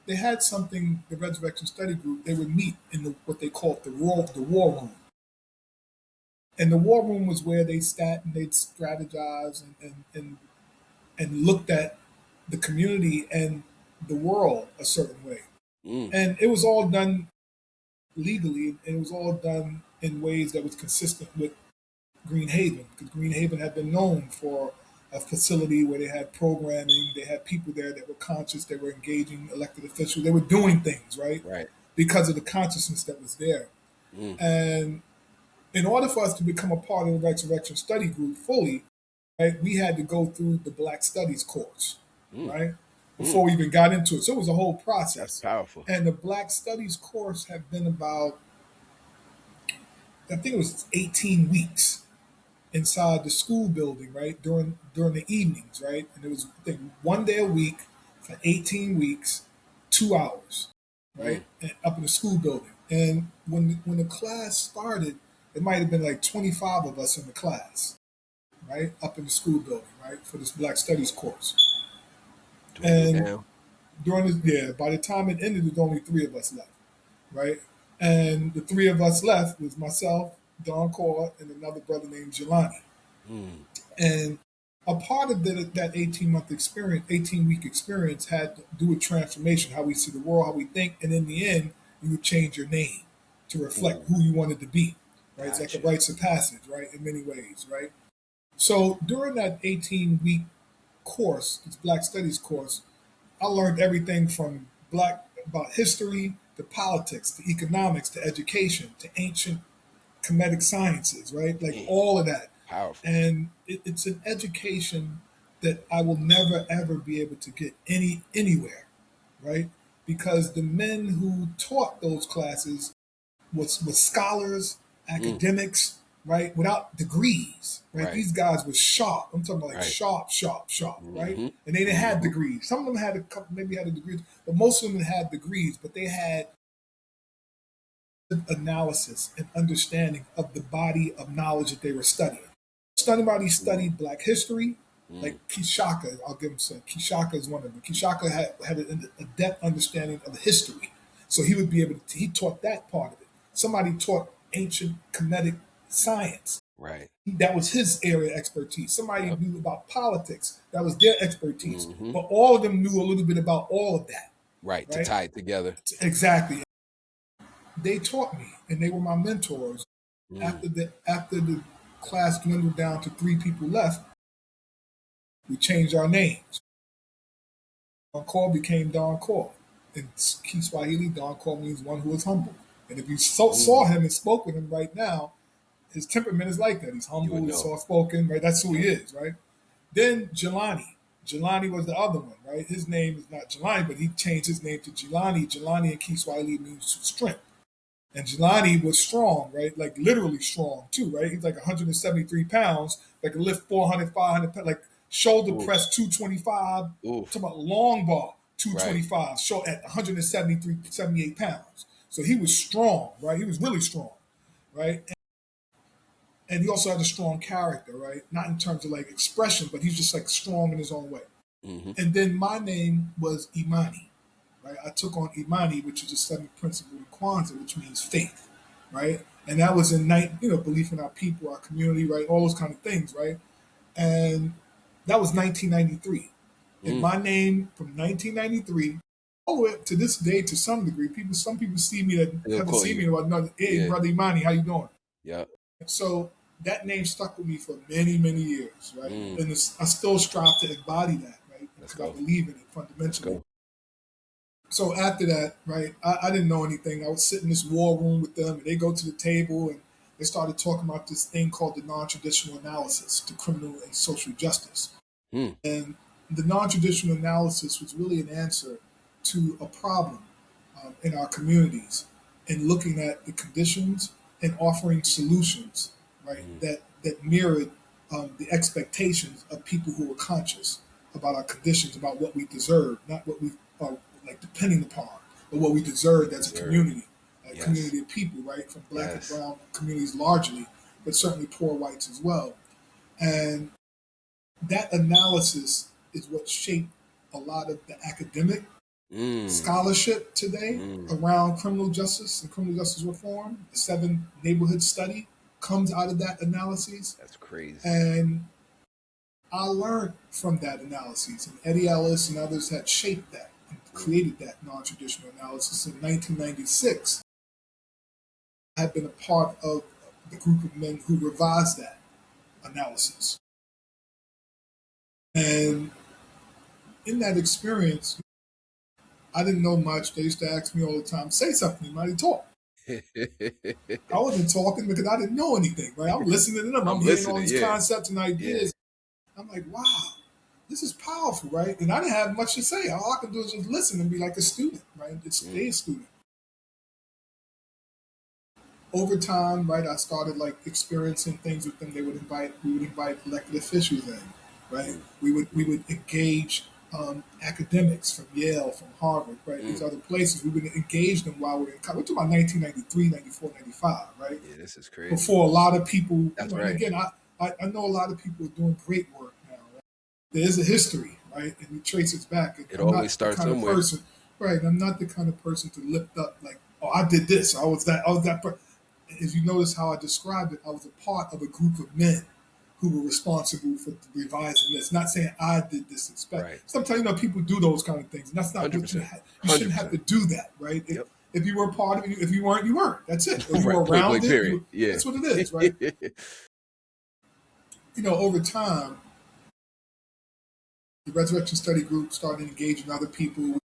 [SPEAKER 2] they had something, the Resurrection Study Group, they would meet in what they called the war room. And the war room was where they sat and they'd strategize and looked at the community and the world a certain way.
[SPEAKER 1] Mm,
[SPEAKER 2] And it was all done legally, and it was all done in ways that was consistent with Green Haven, because Green Haven had been known for a facility where they had programming, they had people there that were conscious, they were engaging elected officials, they were doing things, right?
[SPEAKER 1] right.
[SPEAKER 2] Because of the consciousness that was there.
[SPEAKER 1] Mm,
[SPEAKER 2] And in order for us to become a part of the Resurrection Study Group fully, right, we had to go through the Black Studies course,
[SPEAKER 1] mm,
[SPEAKER 2] right,
[SPEAKER 1] mm.
[SPEAKER 2] before we even got into it. So it was a whole
[SPEAKER 1] That's
[SPEAKER 2] process.
[SPEAKER 1] powerful.
[SPEAKER 2] And the Black Studies course had been about, I think it was 18 weeks inside the school building, right, during the evenings, right? And it was, I think, one day a week for 18 weeks, 2 hours,
[SPEAKER 1] Mm,
[SPEAKER 2] right, and up in the school building. And when the class started, it might have been like 25 of us in the class, right, up in the school building, right, for this Black Studies course.
[SPEAKER 1] dwindle
[SPEAKER 2] And
[SPEAKER 1] down.
[SPEAKER 2] by the time it ended, there was only three of us left, right? And the three of us left was myself, Don Core, and another brother named Jelani.
[SPEAKER 1] Mm,
[SPEAKER 2] And a part of that 18-month experience, 18-week experience had to do with transformation, how we see the world, how we think. And in the end, you would change your name to reflect
[SPEAKER 1] mm,
[SPEAKER 2] who you wanted to be, right? It's like a
[SPEAKER 1] gotcha.
[SPEAKER 2] rites of passage, right, in many ways, right? So during that 18-week course, this Black Studies course, I learned everything from about history to politics to economics to education to ancient Kemetic sciences, right? Like
[SPEAKER 1] Man,
[SPEAKER 2] all of that.
[SPEAKER 1] powerful.
[SPEAKER 2] And it's an education that I will never ever be able to get anywhere, right? Because the men who taught those classes was scholars,
[SPEAKER 1] Mm,
[SPEAKER 2] academics, right? Without degrees, right?
[SPEAKER 1] right.
[SPEAKER 2] These guys were sharp. I'm talking about like
[SPEAKER 1] Right.
[SPEAKER 2] sharp, sharp, sharp, right?
[SPEAKER 1] Mm-hmm.
[SPEAKER 2] And they didn't have
[SPEAKER 1] Mm-hmm.
[SPEAKER 2] degrees. Some of them had a couple, maybe had a degree, but most of them had degrees. But they had analysis and understanding of the body of knowledge that they were studying. Somebody
[SPEAKER 1] Mm,
[SPEAKER 2] studied Black history,
[SPEAKER 1] mm,
[SPEAKER 2] like Kishaka. I'll give him some. Kishaka is one of them. Kishaka had a depth understanding of the history, so he would be able to. He taught that part of it. Somebody taught ancient Kemetic science.
[SPEAKER 1] right.
[SPEAKER 2] That was his area of expertise. Somebody
[SPEAKER 1] Yep.
[SPEAKER 2] knew about politics. That was their expertise.
[SPEAKER 1] Mm-hmm.
[SPEAKER 2] But all of them knew a little bit about all of that,
[SPEAKER 1] Right. To
[SPEAKER 2] right?
[SPEAKER 1] tie it together.
[SPEAKER 2] Exactly. They taught me, and they were my mentors.
[SPEAKER 1] Mm,
[SPEAKER 2] After the class dwindled down to three people left, we changed our names. Don Cor became Don Cor. In Kiswahili, Don Cor means one who is humble. And if you saw
[SPEAKER 1] mm.
[SPEAKER 2] him and spoke with him right now, his temperament is like that. He's
[SPEAKER 1] You would
[SPEAKER 2] humble, he's
[SPEAKER 1] know.
[SPEAKER 2] soft spoken, right? That's who he
[SPEAKER 1] Yep.
[SPEAKER 2] is, right? Then Jelani. Jelani was the other one, right? His name is not Jelani, but he changed his name to Jelani. Jelani in Kiswahili means strength. And Jelani was strong, right? Like literally strong too, right? He's like 173 pounds, like a lift 400, 500 pounds, like shoulder
[SPEAKER 1] Oof.
[SPEAKER 2] press 225,
[SPEAKER 1] Oof.
[SPEAKER 2] talking about long bar
[SPEAKER 1] Right.
[SPEAKER 2] 225, show at 173, 78 pounds. So he was strong, right? He was really strong, right? And he also had a strong character, right? Not in terms of like expression, but he's just like strong in his own way.
[SPEAKER 1] Mm-hmm.
[SPEAKER 2] And then my name was Imani, right? I took on Imani, which is the seventh principle in Kwanzaa, which means faith, right? And that was in night, belief in our people, our community, right? All those kind of things, right? And that was 1993. And
[SPEAKER 1] Mm.
[SPEAKER 2] my name from 1993 all the way up to this day, to some degree, some people see me that
[SPEAKER 1] They'll
[SPEAKER 2] haven't
[SPEAKER 1] call
[SPEAKER 2] seen
[SPEAKER 1] you.
[SPEAKER 2] me in a while. Hey,
[SPEAKER 1] Yeah.
[SPEAKER 2] brother Imani, how you doing?
[SPEAKER 1] Yeah.
[SPEAKER 2] So that name stuck with me for many, many years, right?
[SPEAKER 1] Mm.
[SPEAKER 2] And I still strive to embody that, right?
[SPEAKER 1] Let's
[SPEAKER 2] Because I
[SPEAKER 1] go.
[SPEAKER 2] believe in it
[SPEAKER 1] Let's
[SPEAKER 2] fundamentally.
[SPEAKER 1] go.
[SPEAKER 2] So after that, right, I didn't know anything. I would sit in this war room with them, and they go to the table and they started talking about this thing called the non-traditional analysis to criminal and social justice.
[SPEAKER 1] Mm.
[SPEAKER 2] And the non-traditional analysis was really an answer to a problem in our communities and looking at the conditions and offering solutions, right,
[SPEAKER 1] Mm.
[SPEAKER 2] that mirrored the expectations of people who were conscious about our conditions, about what we deserve, not what we are like depending upon, but what we deserved as
[SPEAKER 1] Deserve.
[SPEAKER 2] a
[SPEAKER 1] Yes.
[SPEAKER 2] community of people, right, from black and
[SPEAKER 1] Yes.
[SPEAKER 2] brown communities largely, but certainly poor whites as well. And that analysis is what shaped a lot of the academic
[SPEAKER 1] Mm.
[SPEAKER 2] scholarship today
[SPEAKER 1] Mm.
[SPEAKER 2] around criminal justice and criminal justice reform. The seven neighborhood study comes out of that analysis.
[SPEAKER 1] That's crazy.
[SPEAKER 2] And I learned from that analysis. And Eddie Ellis and others had shaped that and
[SPEAKER 1] Mm.
[SPEAKER 2] created that non traditional analysis in 1996. I had been a part of the group of men who revised that analysis. And in that experience, I didn't know much. They used to ask me all the time, say something, you might talk. I wasn't talking because I didn't know anything, right? I'm listening to them. I'm
[SPEAKER 1] I'm
[SPEAKER 2] hearing all
[SPEAKER 1] listening.
[SPEAKER 2] these
[SPEAKER 1] Yeah.
[SPEAKER 2] concepts and
[SPEAKER 1] Yeah.
[SPEAKER 2] ideas. I'm like, wow, this is powerful, right? And I didn't have much to say. All I could do is just listen and be like a student, right? Just
[SPEAKER 1] Mm.
[SPEAKER 2] stay a student. Over time, right, I started like experiencing things with them. We would invite elected officials in, right?
[SPEAKER 1] Mm.
[SPEAKER 2] We would engage academics from Yale, from Harvard, right? These
[SPEAKER 1] Mm.
[SPEAKER 2] other places. We would engage them while we were in college. We're talking about 1993, 94, 95, right?
[SPEAKER 1] Yeah. This is crazy.
[SPEAKER 2] Before a lot of people,
[SPEAKER 1] That's
[SPEAKER 2] and
[SPEAKER 1] right.
[SPEAKER 2] again, I know a lot of people are doing great work now. Right? There is a history, right? And it traces back.
[SPEAKER 1] It
[SPEAKER 2] I'm
[SPEAKER 1] always
[SPEAKER 2] not the
[SPEAKER 1] starts
[SPEAKER 2] kind of
[SPEAKER 1] somewhere.
[SPEAKER 2] person, right? I'm not the kind of person to lift up like, oh, I did this, I was that person. If you notice how I described it, I was a part of a group of men who were responsible for revising this. Not saying I did this.
[SPEAKER 1] Right.
[SPEAKER 2] Sometimes people do those kind of things, and that's not what
[SPEAKER 1] 100%.
[SPEAKER 2] you shouldn't have
[SPEAKER 1] 100%.
[SPEAKER 2] to do that, right?
[SPEAKER 1] Yep.
[SPEAKER 2] If you were a part of it, if you weren't, you weren't. That's it. Or you
[SPEAKER 1] Right.
[SPEAKER 2] were
[SPEAKER 1] Point
[SPEAKER 2] around
[SPEAKER 1] blank.
[SPEAKER 2] it.
[SPEAKER 1] Period. Yeah.
[SPEAKER 2] That's what it is, right? Over time, the Resurrection Study Group started engaging other people.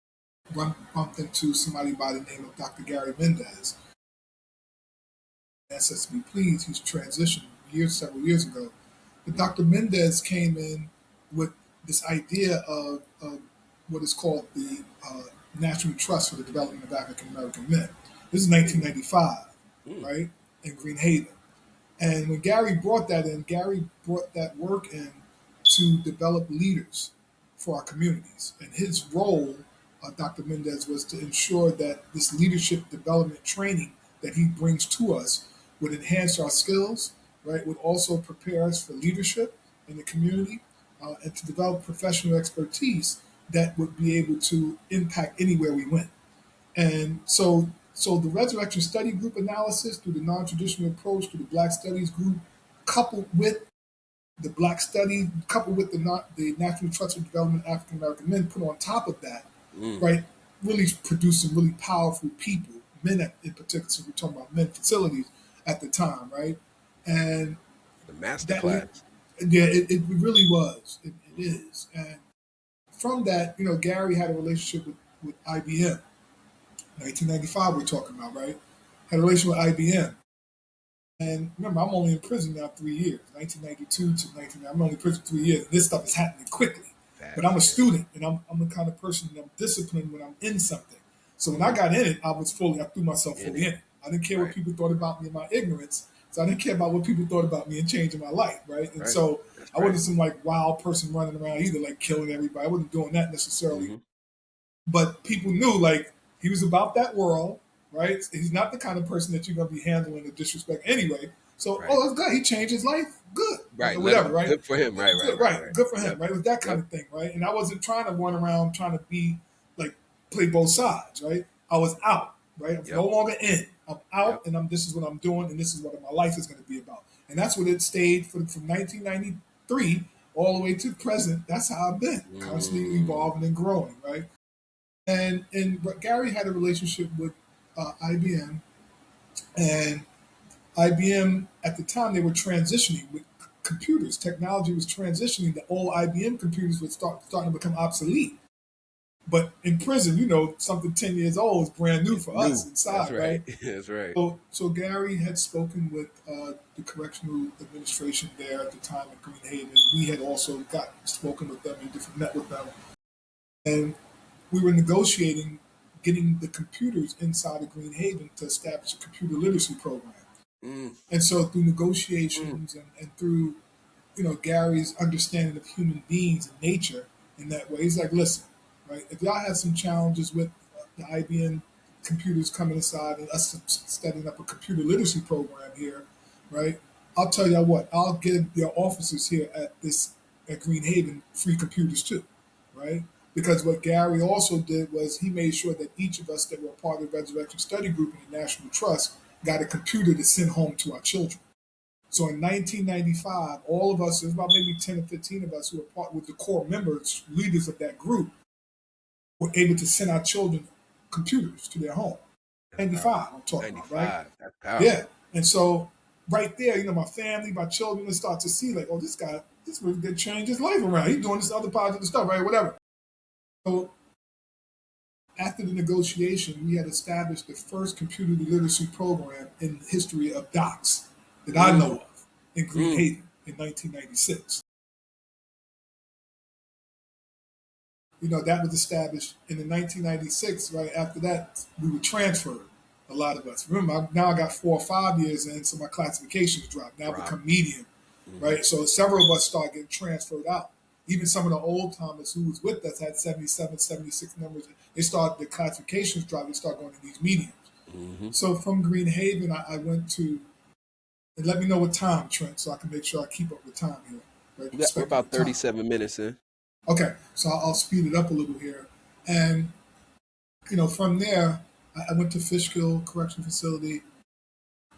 [SPEAKER 2] We bumped into somebody by the name of Dr. Gary Mendez. Says to be pleased, he's transitioned several years ago. But
[SPEAKER 1] Mm.
[SPEAKER 2] Dr. Mendez came in with this idea of what is called the National Trust for the Development of African American Men. This is 1995,
[SPEAKER 1] Mm.
[SPEAKER 2] right, in Green Haven. And when Gary brought that in, Gary brought that work in to develop leaders for our communities. And his role, Dr. Mendez, was to ensure that this leadership development training that he brings to us would enhance our skills, right? Would also prepare us for leadership in the community and to develop professional expertise that would be able to impact anywhere we went. And so the Resurrection Study Group analysis through the non-traditional approach to the Black Studies Group, coupled with the Black Study, coupled with the National Trust for Development of African American Men, put on top of that,
[SPEAKER 1] Mm.
[SPEAKER 2] right, really produced some really powerful people, men in particular. So we're talking about men facilities at the time, right? And
[SPEAKER 1] The master
[SPEAKER 2] that,
[SPEAKER 1] class.
[SPEAKER 2] yeah, it really was. It
[SPEAKER 1] Mm-hmm.
[SPEAKER 2] is. And from that, Gary had a relationship with IBM. 1995 we're talking about, right? Had a relationship with IBM. And remember, I'm only in prison now 3 years, 1992 to 19. I'm only in prison 3 years. This stuff is happening quickly. But I'm
[SPEAKER 1] Fast.
[SPEAKER 2] a
[SPEAKER 1] Yeah.
[SPEAKER 2] student, and I'm the kind of person that I'm disciplined when I'm in something. So when I
[SPEAKER 1] Mm.
[SPEAKER 2] got in it, I threw myself
[SPEAKER 1] In
[SPEAKER 2] fully
[SPEAKER 1] it.
[SPEAKER 2] in it. I didn't care what
[SPEAKER 1] Right.
[SPEAKER 2] people thought about me in my ignorance. So I didn't care about what people thought about me and changing my life, right? And
[SPEAKER 1] Right.
[SPEAKER 2] so
[SPEAKER 1] That's
[SPEAKER 2] I
[SPEAKER 1] right.
[SPEAKER 2] wasn't some like wild person running around either, like killing everybody. I wasn't doing that necessarily,
[SPEAKER 1] Mm-hmm.
[SPEAKER 2] but people knew like he was about that world, right? He's not the kind of person that you're gonna be handling with disrespect anyway. So,
[SPEAKER 1] Right.
[SPEAKER 2] oh, that's good. He changed his life. Good,
[SPEAKER 1] Right.
[SPEAKER 2] or
[SPEAKER 1] Let
[SPEAKER 2] whatever,
[SPEAKER 1] him.
[SPEAKER 2] right?
[SPEAKER 1] Good for him. Right.
[SPEAKER 2] Good, right?
[SPEAKER 1] Right.
[SPEAKER 2] Good for him,
[SPEAKER 1] Yep.
[SPEAKER 2] right? It was that kind
[SPEAKER 1] Yep.
[SPEAKER 2] of thing, right? And I wasn't trying to run around trying to be like play both sides, right? I was out, right? I'm no
[SPEAKER 1] Yep.
[SPEAKER 2] longer in. I'm
[SPEAKER 1] Yep.
[SPEAKER 2] out, and this is what I'm doing, and this is what my life is going to be about. And that's what it stayed from 1993 all the way to present. That's how I've been, constantly
[SPEAKER 1] Mm.
[SPEAKER 2] evolving and growing, right? But Gary had a relationship with IBM, and IBM at the time they were transitioning with computers. Technology was transitioning. The old IBM computers were starting to become obsolete. But in prison, something 10 years old is brand new
[SPEAKER 1] It's
[SPEAKER 2] for us
[SPEAKER 1] new. That's
[SPEAKER 2] inside,
[SPEAKER 1] right.
[SPEAKER 2] right?
[SPEAKER 1] That's right.
[SPEAKER 2] So Gary had spoken with the correctional administration there at the time at Green Haven. We had also got spoken with them and met with them, and we were negotiating getting the computers inside of Green Haven to establish a computer literacy program.
[SPEAKER 1] Mm.
[SPEAKER 2] And so through
[SPEAKER 1] Mm.
[SPEAKER 2] negotiations and through Gary's understanding of human beings and nature in that way. He's like, listen, right? If y'all have some challenges with the IBM computers coming inside and us setting up a computer literacy program here, right? I'll tell y'all what. I'll give your officers here at Green Haven free computers too, right? Because what Gary also did was he made sure that each of us that were part of the Resurrection Study Group in the National Trust got a computer to send home to our children. So in 1995, all of us, there's about maybe 10 or 15 of us who were part with the core members, leaders of that group, were able to send our children computers to their home.
[SPEAKER 1] That's
[SPEAKER 2] 95,
[SPEAKER 1] powerful.
[SPEAKER 2] I'm talking about, right?
[SPEAKER 1] 95. That's
[SPEAKER 2] Yeah.
[SPEAKER 1] powerful.
[SPEAKER 2] And so right there, my family, my children, they start to see like, oh, this guy, this really did change his life around. He's doing this other positive stuff, right? Whatever. So after the negotiation, we had established the first computer literacy program in the history of docs that I know
[SPEAKER 1] Mm.
[SPEAKER 2] of in Green
[SPEAKER 1] Mm.
[SPEAKER 2] Haven in 1996. That was established in the 1996. Right after that, we were transferred. A lot of us. Remember, now I got 4 or 5 years in, so my classifications dropped. Now I
[SPEAKER 1] Drop.
[SPEAKER 2] become medium,
[SPEAKER 1] Hmm.
[SPEAKER 2] right? So several of us start getting transferred out. Even some of the old timers who was with us had 77, 76 numbers. They start the classifications drop. They start going to these mediums.
[SPEAKER 1] Hmm.
[SPEAKER 2] So from Green Haven, I went to, and let me know what time, Trent, so I can make sure I keep up with time here, right?
[SPEAKER 1] We're
[SPEAKER 2] Respecting
[SPEAKER 1] about
[SPEAKER 2] the time.
[SPEAKER 1] 37 minutes in.
[SPEAKER 2] Okay, so I'll speed it up a little here. And from there, I went to Fishkill Correction Facility.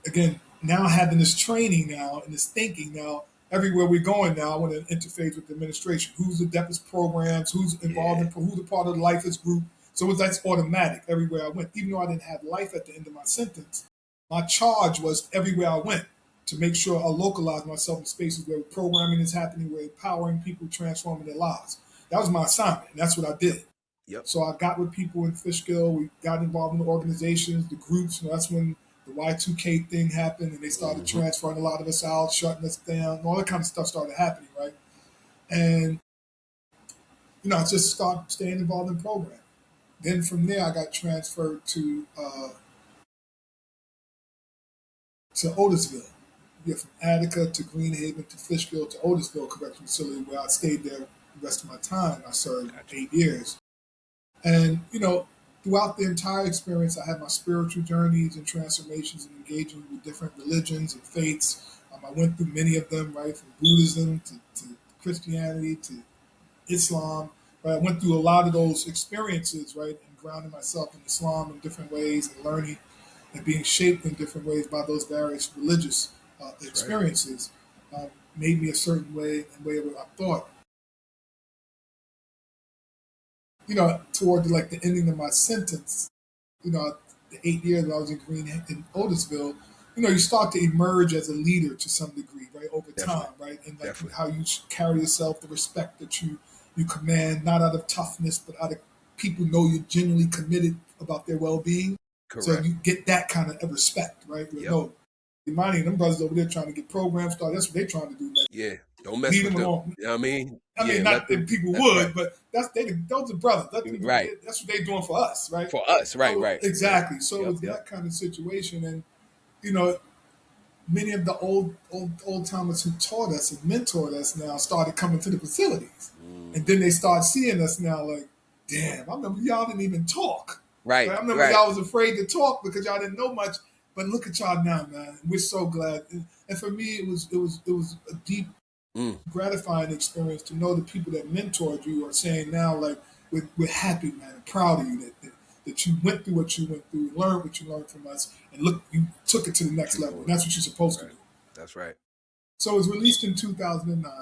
[SPEAKER 2] Again, now having this training now and this thinking now, everywhere we're going now, I want to interface with the administration. Who's the DEPIS programs? Who's involved
[SPEAKER 1] Yeah.
[SPEAKER 2] in? Who's a part of the Lifers group? So that's automatic everywhere I went. Even though I didn't have life at the end of my sentence, my charge was everywhere I went to make sure I localize myself in spaces where programming is happening, where empowering people, transforming their lives. That was my assignment, and that's what I did.
[SPEAKER 1] Yep.
[SPEAKER 2] So I got with people in Fishkill. We got involved in the organizations, the groups. That's when the Y2K thing happened, and they started
[SPEAKER 1] Hmm.
[SPEAKER 2] transferring a lot of us out, shutting us down. All that kind of stuff started happening, right? And I just started staying involved in programming. Then from there, I got transferred to Otisville. Yeah, from Attica to Greenhaven to Fishkill to Otisville Correctional Facility, where I stayed there the rest of my time. I served
[SPEAKER 1] Gotcha.
[SPEAKER 2] 8 years. And, throughout the entire experience, I had my spiritual journeys and transformations and engaging with different religions and faiths. I went through many of them, right, from Buddhism to Christianity to Islam. Right? I went through a lot of those experiences, right, and grounding myself in Islam in different ways and learning and being shaped in different ways by those various religious
[SPEAKER 1] That's right.
[SPEAKER 2] experiences made me a certain way and way of what I thought. Toward like the ending of my sentence, the 8 years I was in in Otisville, you start to emerge as a leader to some degree, right, over
[SPEAKER 1] Definitely.
[SPEAKER 2] time, right, and like
[SPEAKER 1] Definitely.
[SPEAKER 2] how you carry yourself, the respect that you command, not out of toughness, but out of people know you're genuinely committed about their well being. So
[SPEAKER 1] Correct.
[SPEAKER 2] you get that kind of respect, right? With
[SPEAKER 1] Yep.
[SPEAKER 2] no, Imani and them brothers over there trying to get programs started. That's what they're trying to do, man.
[SPEAKER 1] Yeah. Don't mess
[SPEAKER 2] Lead
[SPEAKER 1] with
[SPEAKER 2] them
[SPEAKER 1] them.
[SPEAKER 2] along.
[SPEAKER 1] You know what I mean?
[SPEAKER 2] I mean,
[SPEAKER 1] Yeah.
[SPEAKER 2] not
[SPEAKER 1] Let
[SPEAKER 2] that
[SPEAKER 1] them.
[SPEAKER 2] people
[SPEAKER 1] That's right.
[SPEAKER 2] would, but those are brothers. Let them do.
[SPEAKER 1] Right.
[SPEAKER 2] That's what they're doing for us, right?
[SPEAKER 1] For us. Right.
[SPEAKER 2] So
[SPEAKER 1] Right. Right.
[SPEAKER 2] exactly. So it
[SPEAKER 1] Yep.
[SPEAKER 2] was
[SPEAKER 1] Yep.
[SPEAKER 2] that kind of situation, and you know, many of the old timers who taught us and mentored us now started coming to the facilities, and
[SPEAKER 1] Hmm.
[SPEAKER 2] then they start seeing us now like, damn, I remember y'all didn't even talk.
[SPEAKER 1] Right.
[SPEAKER 2] Right? I remember
[SPEAKER 1] Right.
[SPEAKER 2] y'all was afraid to talk because y'all didn't know much. But look at y'all now, man. We're so glad. And for me, it was a deep
[SPEAKER 1] Mm.
[SPEAKER 2] gratifying experience to know the people that mentored you are saying now, like, we're happy, man, and proud of you that you went through what you went through, learned what you learned from us, and look, you took it to the
[SPEAKER 1] What
[SPEAKER 2] next
[SPEAKER 1] you're
[SPEAKER 2] level. And
[SPEAKER 1] doing.
[SPEAKER 2] that's what you're supposed to
[SPEAKER 1] Right.
[SPEAKER 2] do.
[SPEAKER 1] That's right.
[SPEAKER 2] So it was released in 2009.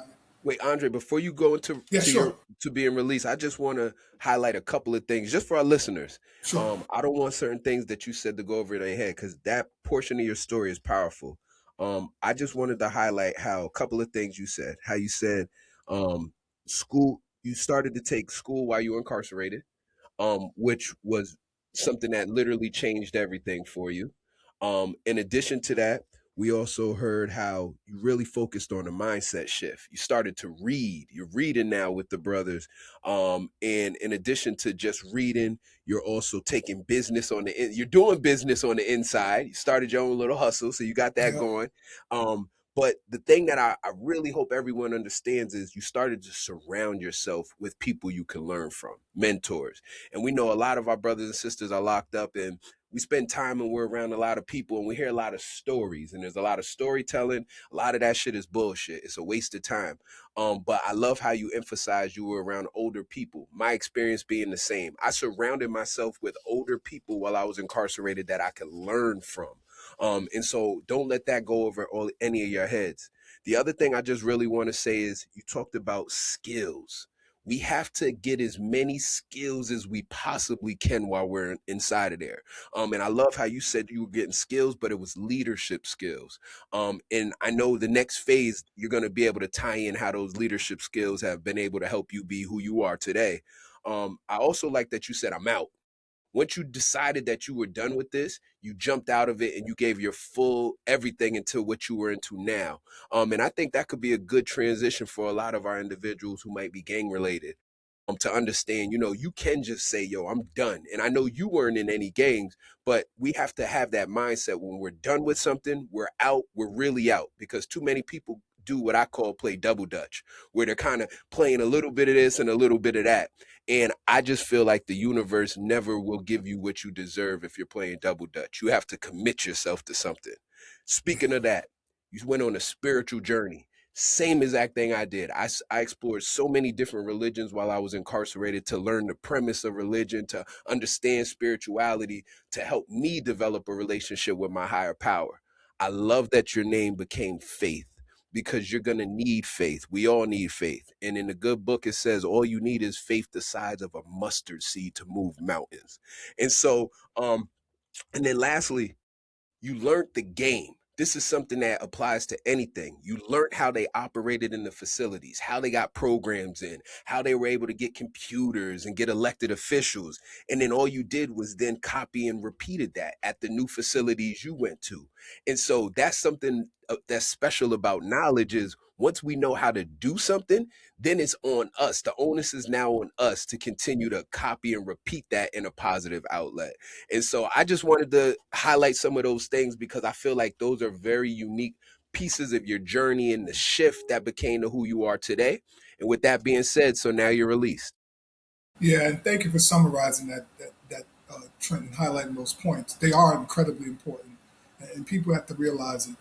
[SPEAKER 1] Wait, Andre, before you go into
[SPEAKER 2] Yeah,
[SPEAKER 1] your
[SPEAKER 2] sure,
[SPEAKER 1] to being released, I just want to highlight a couple of things just for our listeners.
[SPEAKER 2] sure.
[SPEAKER 1] I don't want certain things that you said to go over their head because that portion of your story is powerful. I just wanted to highlight how a couple of things you said. How you said school you started to take school while you were incarcerated, which was something that literally changed everything for you. In addition to that, we also heard how you really focused on a mindset shift. You started to read. You're reading now with the brothers. And in addition to just reading, you're also taking business on you're doing business on the inside. You started your own little hustle, so you got that
[SPEAKER 2] Yeah,
[SPEAKER 1] going. But the thing that I really hope everyone understands is you started to surround yourself with people you can learn from, mentors. And we know a lot of our brothers and sisters are locked up, and we spend time and we're around a lot of people and we hear a lot of stories, and there's a lot of storytelling. A lot of that shit is bullshit. It's a waste of time. But I love how you emphasize you were around older people. My experience being the same. I surrounded myself with older people while I was incarcerated that I could learn from. And so don't let that go over any of your heads. The other thing I just really want to say is you talked about skills. We have to get as many skills as we possibly can while we're inside of there. And I love how you said you were getting skills, but it was leadership skills. And I know the next phase, you're going to be able to tie in how those leadership skills have been able to help you be who you are today. I also like that you said, I'm out. Once you decided that you were done with this, you jumped out of it and you gave your full everything into what you were into now. And I think that could be a good transition for a lot of our individuals who might be gang related, to understand, you can just say, yo, I'm done. And I know you weren't in any gangs, but we have to have that mindset when we're done with something, we're out, we're really out, because too many people do what I call play double dutch, where they're kind of playing a little bit of this and a little bit of that. And I just feel like the universe never will give you what you deserve if you're playing double dutch. You have to commit yourself to something. Speaking of that, you went on a spiritual journey. Same exact thing I did. I explored so many different religions while I was incarcerated to learn the premise of religion, to understand spirituality, to help me develop a relationship with my higher power. I love that your name became faith because you're going to need faith. We all need faith. And in the good book, it says all you need is faith the size of a mustard seed to move mountains. And so, and then lastly, you learned the game. This is something that applies to anything. You learned how they operated in the facilities, how they got programs in, how they were able to get computers and get elected officials. And then all you did was then copy and repeated that at the new facilities you went to. And so that's something that's special about knowledge is once we know how to do something, then it's on us. The onus is now on us to continue to copy and repeat that in a positive outlet. And so I just wanted to highlight some of those things because I feel like those are very unique pieces of your journey and the shift that became to who you are today. And with that being said, so now you're released.
[SPEAKER 2] yeah, and thank you for summarizing that trend and highlighting those points. They are incredibly important, and people have to realize it.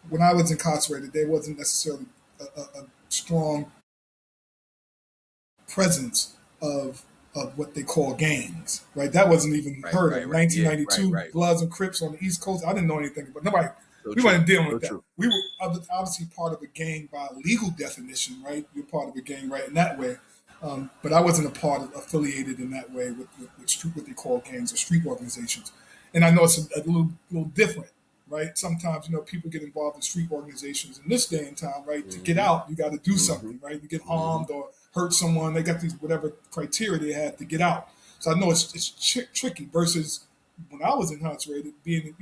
[SPEAKER 2] When I was incarcerated, there wasn't necessarily a strong presence of what they call gangs, right? That wasn't even
[SPEAKER 1] Right,
[SPEAKER 2] heard of.
[SPEAKER 1] right, right. Yeah, right,
[SPEAKER 2] 1992,
[SPEAKER 1] right.
[SPEAKER 2] Bloods and Crips on the East Coast. I didn't know anything, but nobody.
[SPEAKER 1] So
[SPEAKER 2] We
[SPEAKER 1] true.
[SPEAKER 2] weren't dealing
[SPEAKER 1] So
[SPEAKER 2] with that.
[SPEAKER 1] true.
[SPEAKER 2] We were obviously part of a gang by legal definition, right? You're part of a gang, right, in that way. But I wasn't a part of affiliated in that way with street, what they call gangs or street organizations. And I know it's a little different, right? Sometimes people get involved in street organizations in this day and time, right? To get
[SPEAKER 1] Mm-hmm.
[SPEAKER 2] out, you got to do
[SPEAKER 1] Mm-hmm.
[SPEAKER 2] something, right? You get
[SPEAKER 1] Mm-hmm.
[SPEAKER 2] harmed or hurt someone. They got these whatever criteria they have to get out. So I know it's tricky versus when I was incarcerated, being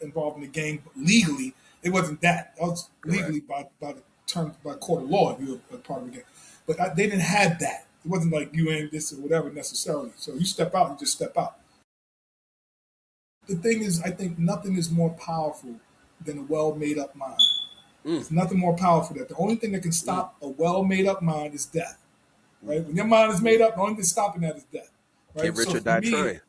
[SPEAKER 2] involved in the gang legally. It wasn't that. I was
[SPEAKER 1] Correct.
[SPEAKER 2] legally by the term by court of law. You were a part of the gang, but they didn't have that. It wasn't like you ain't this or whatever necessarily. So you step out, you just step out. The thing is, I think nothing is more powerful than a well made up mind.
[SPEAKER 1] Mm,
[SPEAKER 2] There's nothing more powerful than that. The only thing that can
[SPEAKER 1] mm,
[SPEAKER 2] stop a well made up mind is death.
[SPEAKER 1] mm,
[SPEAKER 2] Right? When your mind is
[SPEAKER 1] mm.
[SPEAKER 2] made up, the only thing stopping that is death.
[SPEAKER 1] Get
[SPEAKER 2] Right? So
[SPEAKER 1] rich or
[SPEAKER 2] for
[SPEAKER 1] die
[SPEAKER 2] me,
[SPEAKER 1] trying.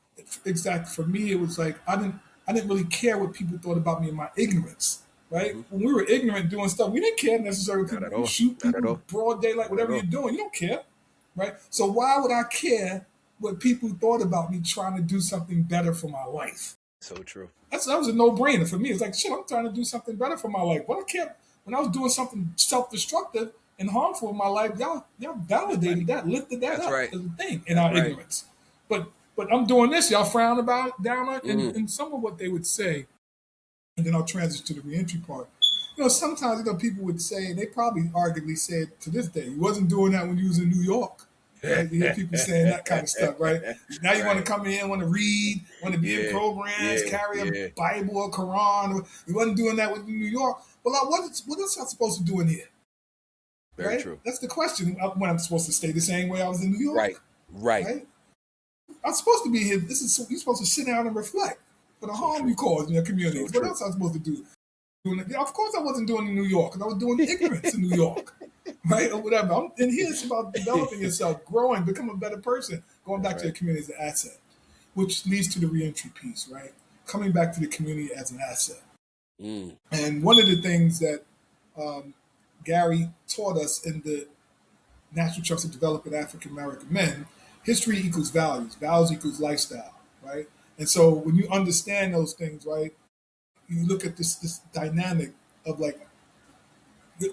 [SPEAKER 2] exactly for me, it was like I didn't really care what people thought about me in my ignorance. Right?
[SPEAKER 1] Mm-hmm.
[SPEAKER 2] When we were ignorant doing stuff, we didn't care necessarily.
[SPEAKER 1] Not
[SPEAKER 2] People,
[SPEAKER 1] at
[SPEAKER 2] you
[SPEAKER 1] all.
[SPEAKER 2] shoot
[SPEAKER 1] Not at
[SPEAKER 2] people
[SPEAKER 1] all.
[SPEAKER 2] broad daylight,
[SPEAKER 1] Not at
[SPEAKER 2] whatever you're
[SPEAKER 1] all.
[SPEAKER 2] doing, you don't care. right? So why would I care what people thought about me trying to do something better for my life?
[SPEAKER 1] So true.
[SPEAKER 2] That was a no brainer for me. It's like shit. I'm trying to do something better for my life. But I can't. When I was doing something self destructive and harmful in my life, y'all validated that, lifted that
[SPEAKER 1] That's
[SPEAKER 2] up
[SPEAKER 1] right.
[SPEAKER 2] as a thing in
[SPEAKER 1] That's
[SPEAKER 2] our
[SPEAKER 1] right.
[SPEAKER 2] ignorance. But I'm doing this. Y'all frown about it, down on,
[SPEAKER 1] Mm.
[SPEAKER 2] and some of what they would say, and then I'll transition to the reentry part. Sometimes people would say, and they probably arguably said to this day, you wasn't doing that when you was in New York, right? You hear people saying that kind of stuff, right? Now you want to
[SPEAKER 1] Right.
[SPEAKER 2] come in, want to read, want to be in
[SPEAKER 1] Yeah.
[SPEAKER 2] programs,
[SPEAKER 1] Yeah.
[SPEAKER 2] carry a
[SPEAKER 1] Yeah.
[SPEAKER 2] Bible or Quran. You wasn't doing that with New York. Well, what else am I supposed to do in here,
[SPEAKER 1] Very
[SPEAKER 2] right?
[SPEAKER 1] true.
[SPEAKER 2] That's the question. When I'm supposed to stay the same way I was in New
[SPEAKER 1] Right.
[SPEAKER 2] York,
[SPEAKER 1] Right.
[SPEAKER 2] right? I'm supposed to be here. You're supposed to sit down and reflect for the
[SPEAKER 1] So
[SPEAKER 2] harm you
[SPEAKER 1] true.
[SPEAKER 2] caused in your
[SPEAKER 1] So
[SPEAKER 2] communities. What
[SPEAKER 1] true.
[SPEAKER 2] else am I supposed to do? Yeah, of course, I wasn't doing it in New York because I was doing ignorance in New York, right, or whatever. And here it's about developing yourself, growing, become a better person, going
[SPEAKER 1] That's
[SPEAKER 2] back to
[SPEAKER 1] right.
[SPEAKER 2] your community as an asset, which leads to the reentry piece, right? Coming back to the community as an asset.
[SPEAKER 1] Mm.
[SPEAKER 2] And one of the things that um, Gary taught us in the National Trust of Developing African American Men, history equals values, values equals lifestyle, right? And so when you understand those things, right, you look at this dynamic of like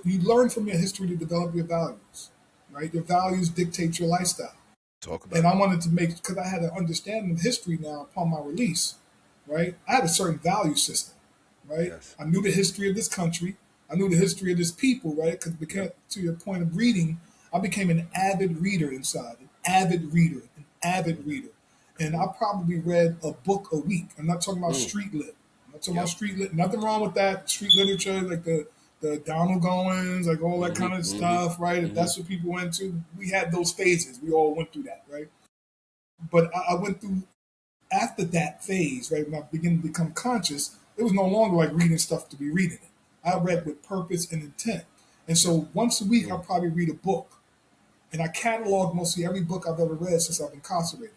[SPEAKER 2] you learn from your history to develop your values, right? Your values dictate your lifestyle.
[SPEAKER 1] Talk
[SPEAKER 2] And
[SPEAKER 1] about it.
[SPEAKER 2] I wanted to make, because I had an understanding of history now upon my release, right? I had a certain value system, right?
[SPEAKER 1] Yes.
[SPEAKER 2] I knew the history of this country. I knew the history of this people, right? Because
[SPEAKER 1] Yep.
[SPEAKER 2] to your point of reading, I became an avid reader inside, an avid reader, an avid
[SPEAKER 1] Mm.
[SPEAKER 2] reader. And I
[SPEAKER 1] Mm.
[SPEAKER 2] probably read a book a week. I'm not talking about
[SPEAKER 1] Mm.
[SPEAKER 2] street lit. I'm not talking about
[SPEAKER 1] Yep.
[SPEAKER 2] street lit. Nothing wrong with that. Street literature, like the Donald Goins, like all that
[SPEAKER 1] Mm-hmm.
[SPEAKER 2] kind of
[SPEAKER 1] Mm-hmm.
[SPEAKER 2] stuff, right? If
[SPEAKER 1] Mm-hmm.
[SPEAKER 2] that's what people went to, we had those phases. We all went through that, right? But I went through after that phase, right? When I began to become conscious, it was no longer like reading stuff to be reading it. I read
[SPEAKER 1] Right.
[SPEAKER 2] with purpose and intent. And
[SPEAKER 1] Yep.
[SPEAKER 2] so once a week, I'll
[SPEAKER 1] Mm.
[SPEAKER 2] probably read a book. And I catalog mostly every book I've ever read since I've been incarcerated.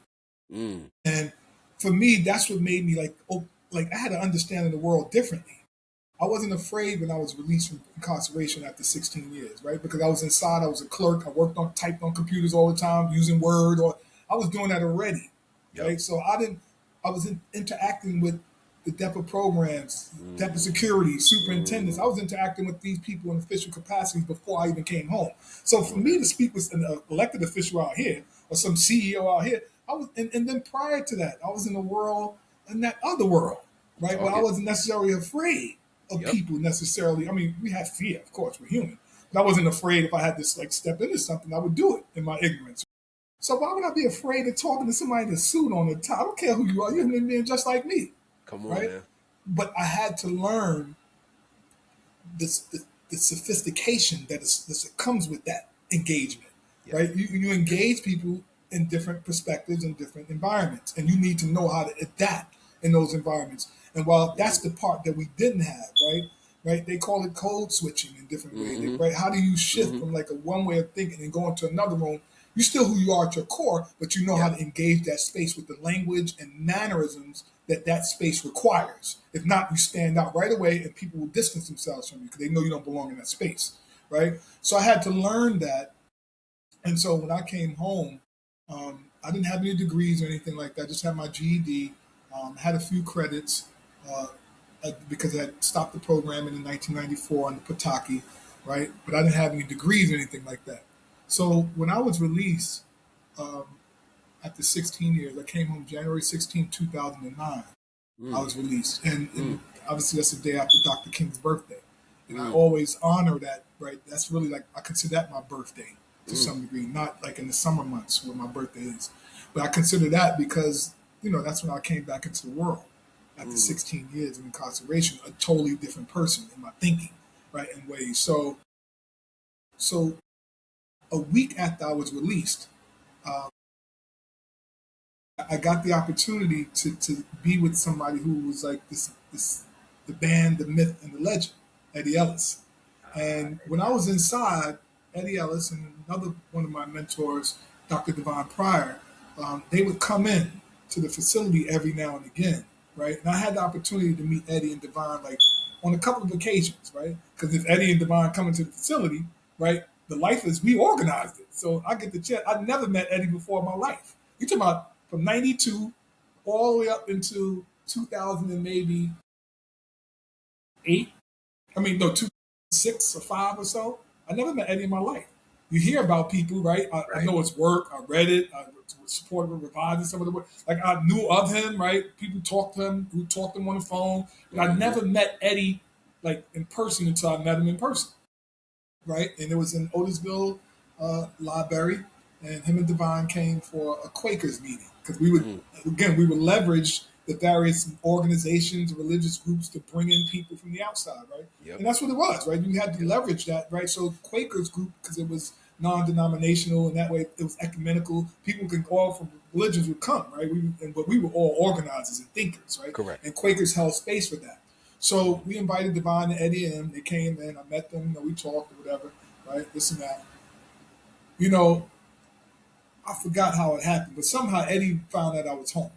[SPEAKER 1] Mm.
[SPEAKER 2] And for me, that's what made me like, oh, like I had to understand the world differently. I wasn't afraid when I was released from incarceration after 16 years, right? Because I was inside, I was a clerk, I typed on computers all the time, using Word, or I was doing that already,
[SPEAKER 1] Yep.
[SPEAKER 2] right? So I was interacting with the DEPA programs, DEPA
[SPEAKER 1] Mm.
[SPEAKER 2] security, superintendents. I
[SPEAKER 1] Mm.
[SPEAKER 2] was interacting with these people in official capacities before I even came home. So
[SPEAKER 1] Come
[SPEAKER 2] for
[SPEAKER 1] on
[SPEAKER 2] me
[SPEAKER 1] now.
[SPEAKER 2] to speak with an elected official out here or some CEO out here, and then prior to that, I was in the world, in that other world, right? Where
[SPEAKER 1] Talk
[SPEAKER 2] I
[SPEAKER 1] it.
[SPEAKER 2] wasn't necessarily afraid of
[SPEAKER 1] Yep.
[SPEAKER 2] people necessarily. I mean, we have fear, of course, we're human. But I wasn't afraid if I had to like step into something, I would do it in my ignorance. So why would I be afraid of talking to somebody in a suit on the top? I don't care who you are, you're a human being just like me,
[SPEAKER 1] Come on
[SPEAKER 2] right?
[SPEAKER 1] now.
[SPEAKER 2] But I had to learn the sophistication that comes with that engagement,
[SPEAKER 1] Yep.
[SPEAKER 2] right? You engage people in different perspectives and different environments, and you need to know how to adapt in those environments. And while that's
[SPEAKER 1] Mm.
[SPEAKER 2] the part that we didn't have, right? Right? They call it code switching in different ways,
[SPEAKER 1] Mm-hmm.
[SPEAKER 2] right? How do you shift
[SPEAKER 1] Mm-hmm.
[SPEAKER 2] from like a one way of thinking and go into another room? You're still who you are at your core, but you know how
[SPEAKER 1] Yep.
[SPEAKER 2] to engage that space with the language and mannerisms that space requires. If not, you stand out right away and people will distance themselves from you because they know you don't belong in that space, right? So I had to learn that. And so when I came home, I didn't have any degrees or anything like that. I just had my GED, had a few credits because I had stopped the program in 1994 on the Pataki, right? But I didn't have any degrees or anything like that. So when I was released um, after 16 years, I came home January 16, 2009. I
[SPEAKER 1] Mm.
[SPEAKER 2] was released. And
[SPEAKER 1] Mm.
[SPEAKER 2] obviously that's the day after Dr. King's birthday. And I
[SPEAKER 1] Mm.
[SPEAKER 2] always honor that, right? That's really like, I consider that my birthday to
[SPEAKER 1] Mm.
[SPEAKER 2] some degree, not like in the summer months where my birthday is. But I consider that because, that's when I came back into the world after
[SPEAKER 1] Mm.
[SPEAKER 2] 16 years of incarceration, a totally different person in my thinking, right? In ways. So a week after I was released, uh, I got the opportunity to be with somebody who was like this the band, the myth, and the legend, Eddie Ellis.
[SPEAKER 1] Ah,
[SPEAKER 2] And when I was inside, Eddie Ellis and another one of my mentors, Dr. Devon Pryor, they would come in to the facility every now and again, right? And I had the opportunity to meet Eddie and Devon like on a couple of occasions, right? Because if Eddie and Devon come into the facility, right, The life is we organized it. So I get the chance. I never met Eddie before in my life. You talking about from '92 all the way up into 2000 and maybe eight. I mean, no, 2006 or five or so. I never met Eddie in my life. You hear about people, right? I
[SPEAKER 1] Right.
[SPEAKER 2] know his work. I read it. I supported him, revising some of the work. Like I knew of him, right? People talked to him, who talked to him on the phone. But I
[SPEAKER 1] Mm-hmm.
[SPEAKER 2] never met Eddie like in person until I met him in person, right? And it was in Otisville Library, and him and Divine came for a Quakers meeting because we would leverage the various organizations, religious groups to bring in people from the outside, right?
[SPEAKER 1] Yep.
[SPEAKER 2] And that's what it was, right? You had to
[SPEAKER 1] Yep.
[SPEAKER 2] leverage that, right? So Quakers group because it was non-denominational, and that way it was ecumenical. People can all from religions would come, right? But we were all organizers and thinkers, right?
[SPEAKER 1] Correct.
[SPEAKER 2] And Quakers held space for that. So
[SPEAKER 1] Mm-hmm.
[SPEAKER 2] we invited Divine and Eddie in. They came in. I met them. We talked or whatever, right? This and that. You know, I forgot how it happened, but somehow Eddie found out I was home,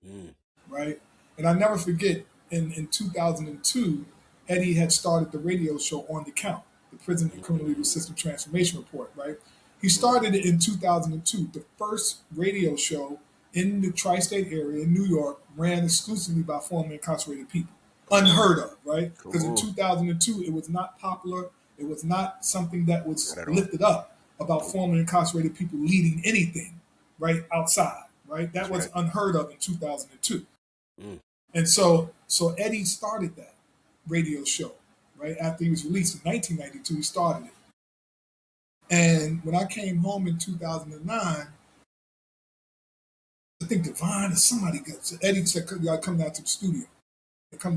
[SPEAKER 1] Mm.
[SPEAKER 2] right? And I never forget in 2002, Eddie had started the radio show On the Count, the Prison and Criminal Legal System Transformation Report, right? He
[SPEAKER 1] Mm.
[SPEAKER 2] started it in 2002. The first radio show in the tri state area in New York ran exclusively by formerly incarcerated people.
[SPEAKER 1] Cool.
[SPEAKER 2] Unheard of, right? Because in
[SPEAKER 1] Cool.
[SPEAKER 2] 2002, it was not popular. It was not something that
[SPEAKER 1] Not
[SPEAKER 2] was
[SPEAKER 1] at all.
[SPEAKER 2] lifted up about
[SPEAKER 1] Nope.
[SPEAKER 2] formerly incarcerated people leading anything, right, outside, right? That
[SPEAKER 1] That's
[SPEAKER 2] was
[SPEAKER 1] right.
[SPEAKER 2] unheard of in 2002.
[SPEAKER 1] Mm.
[SPEAKER 2] And so Eddie started that radio show, right? After he was released in 1992, he started it. And when I came home in 2009, I think Divine or somebody got, so Eddie said, you gotta come down to the studio.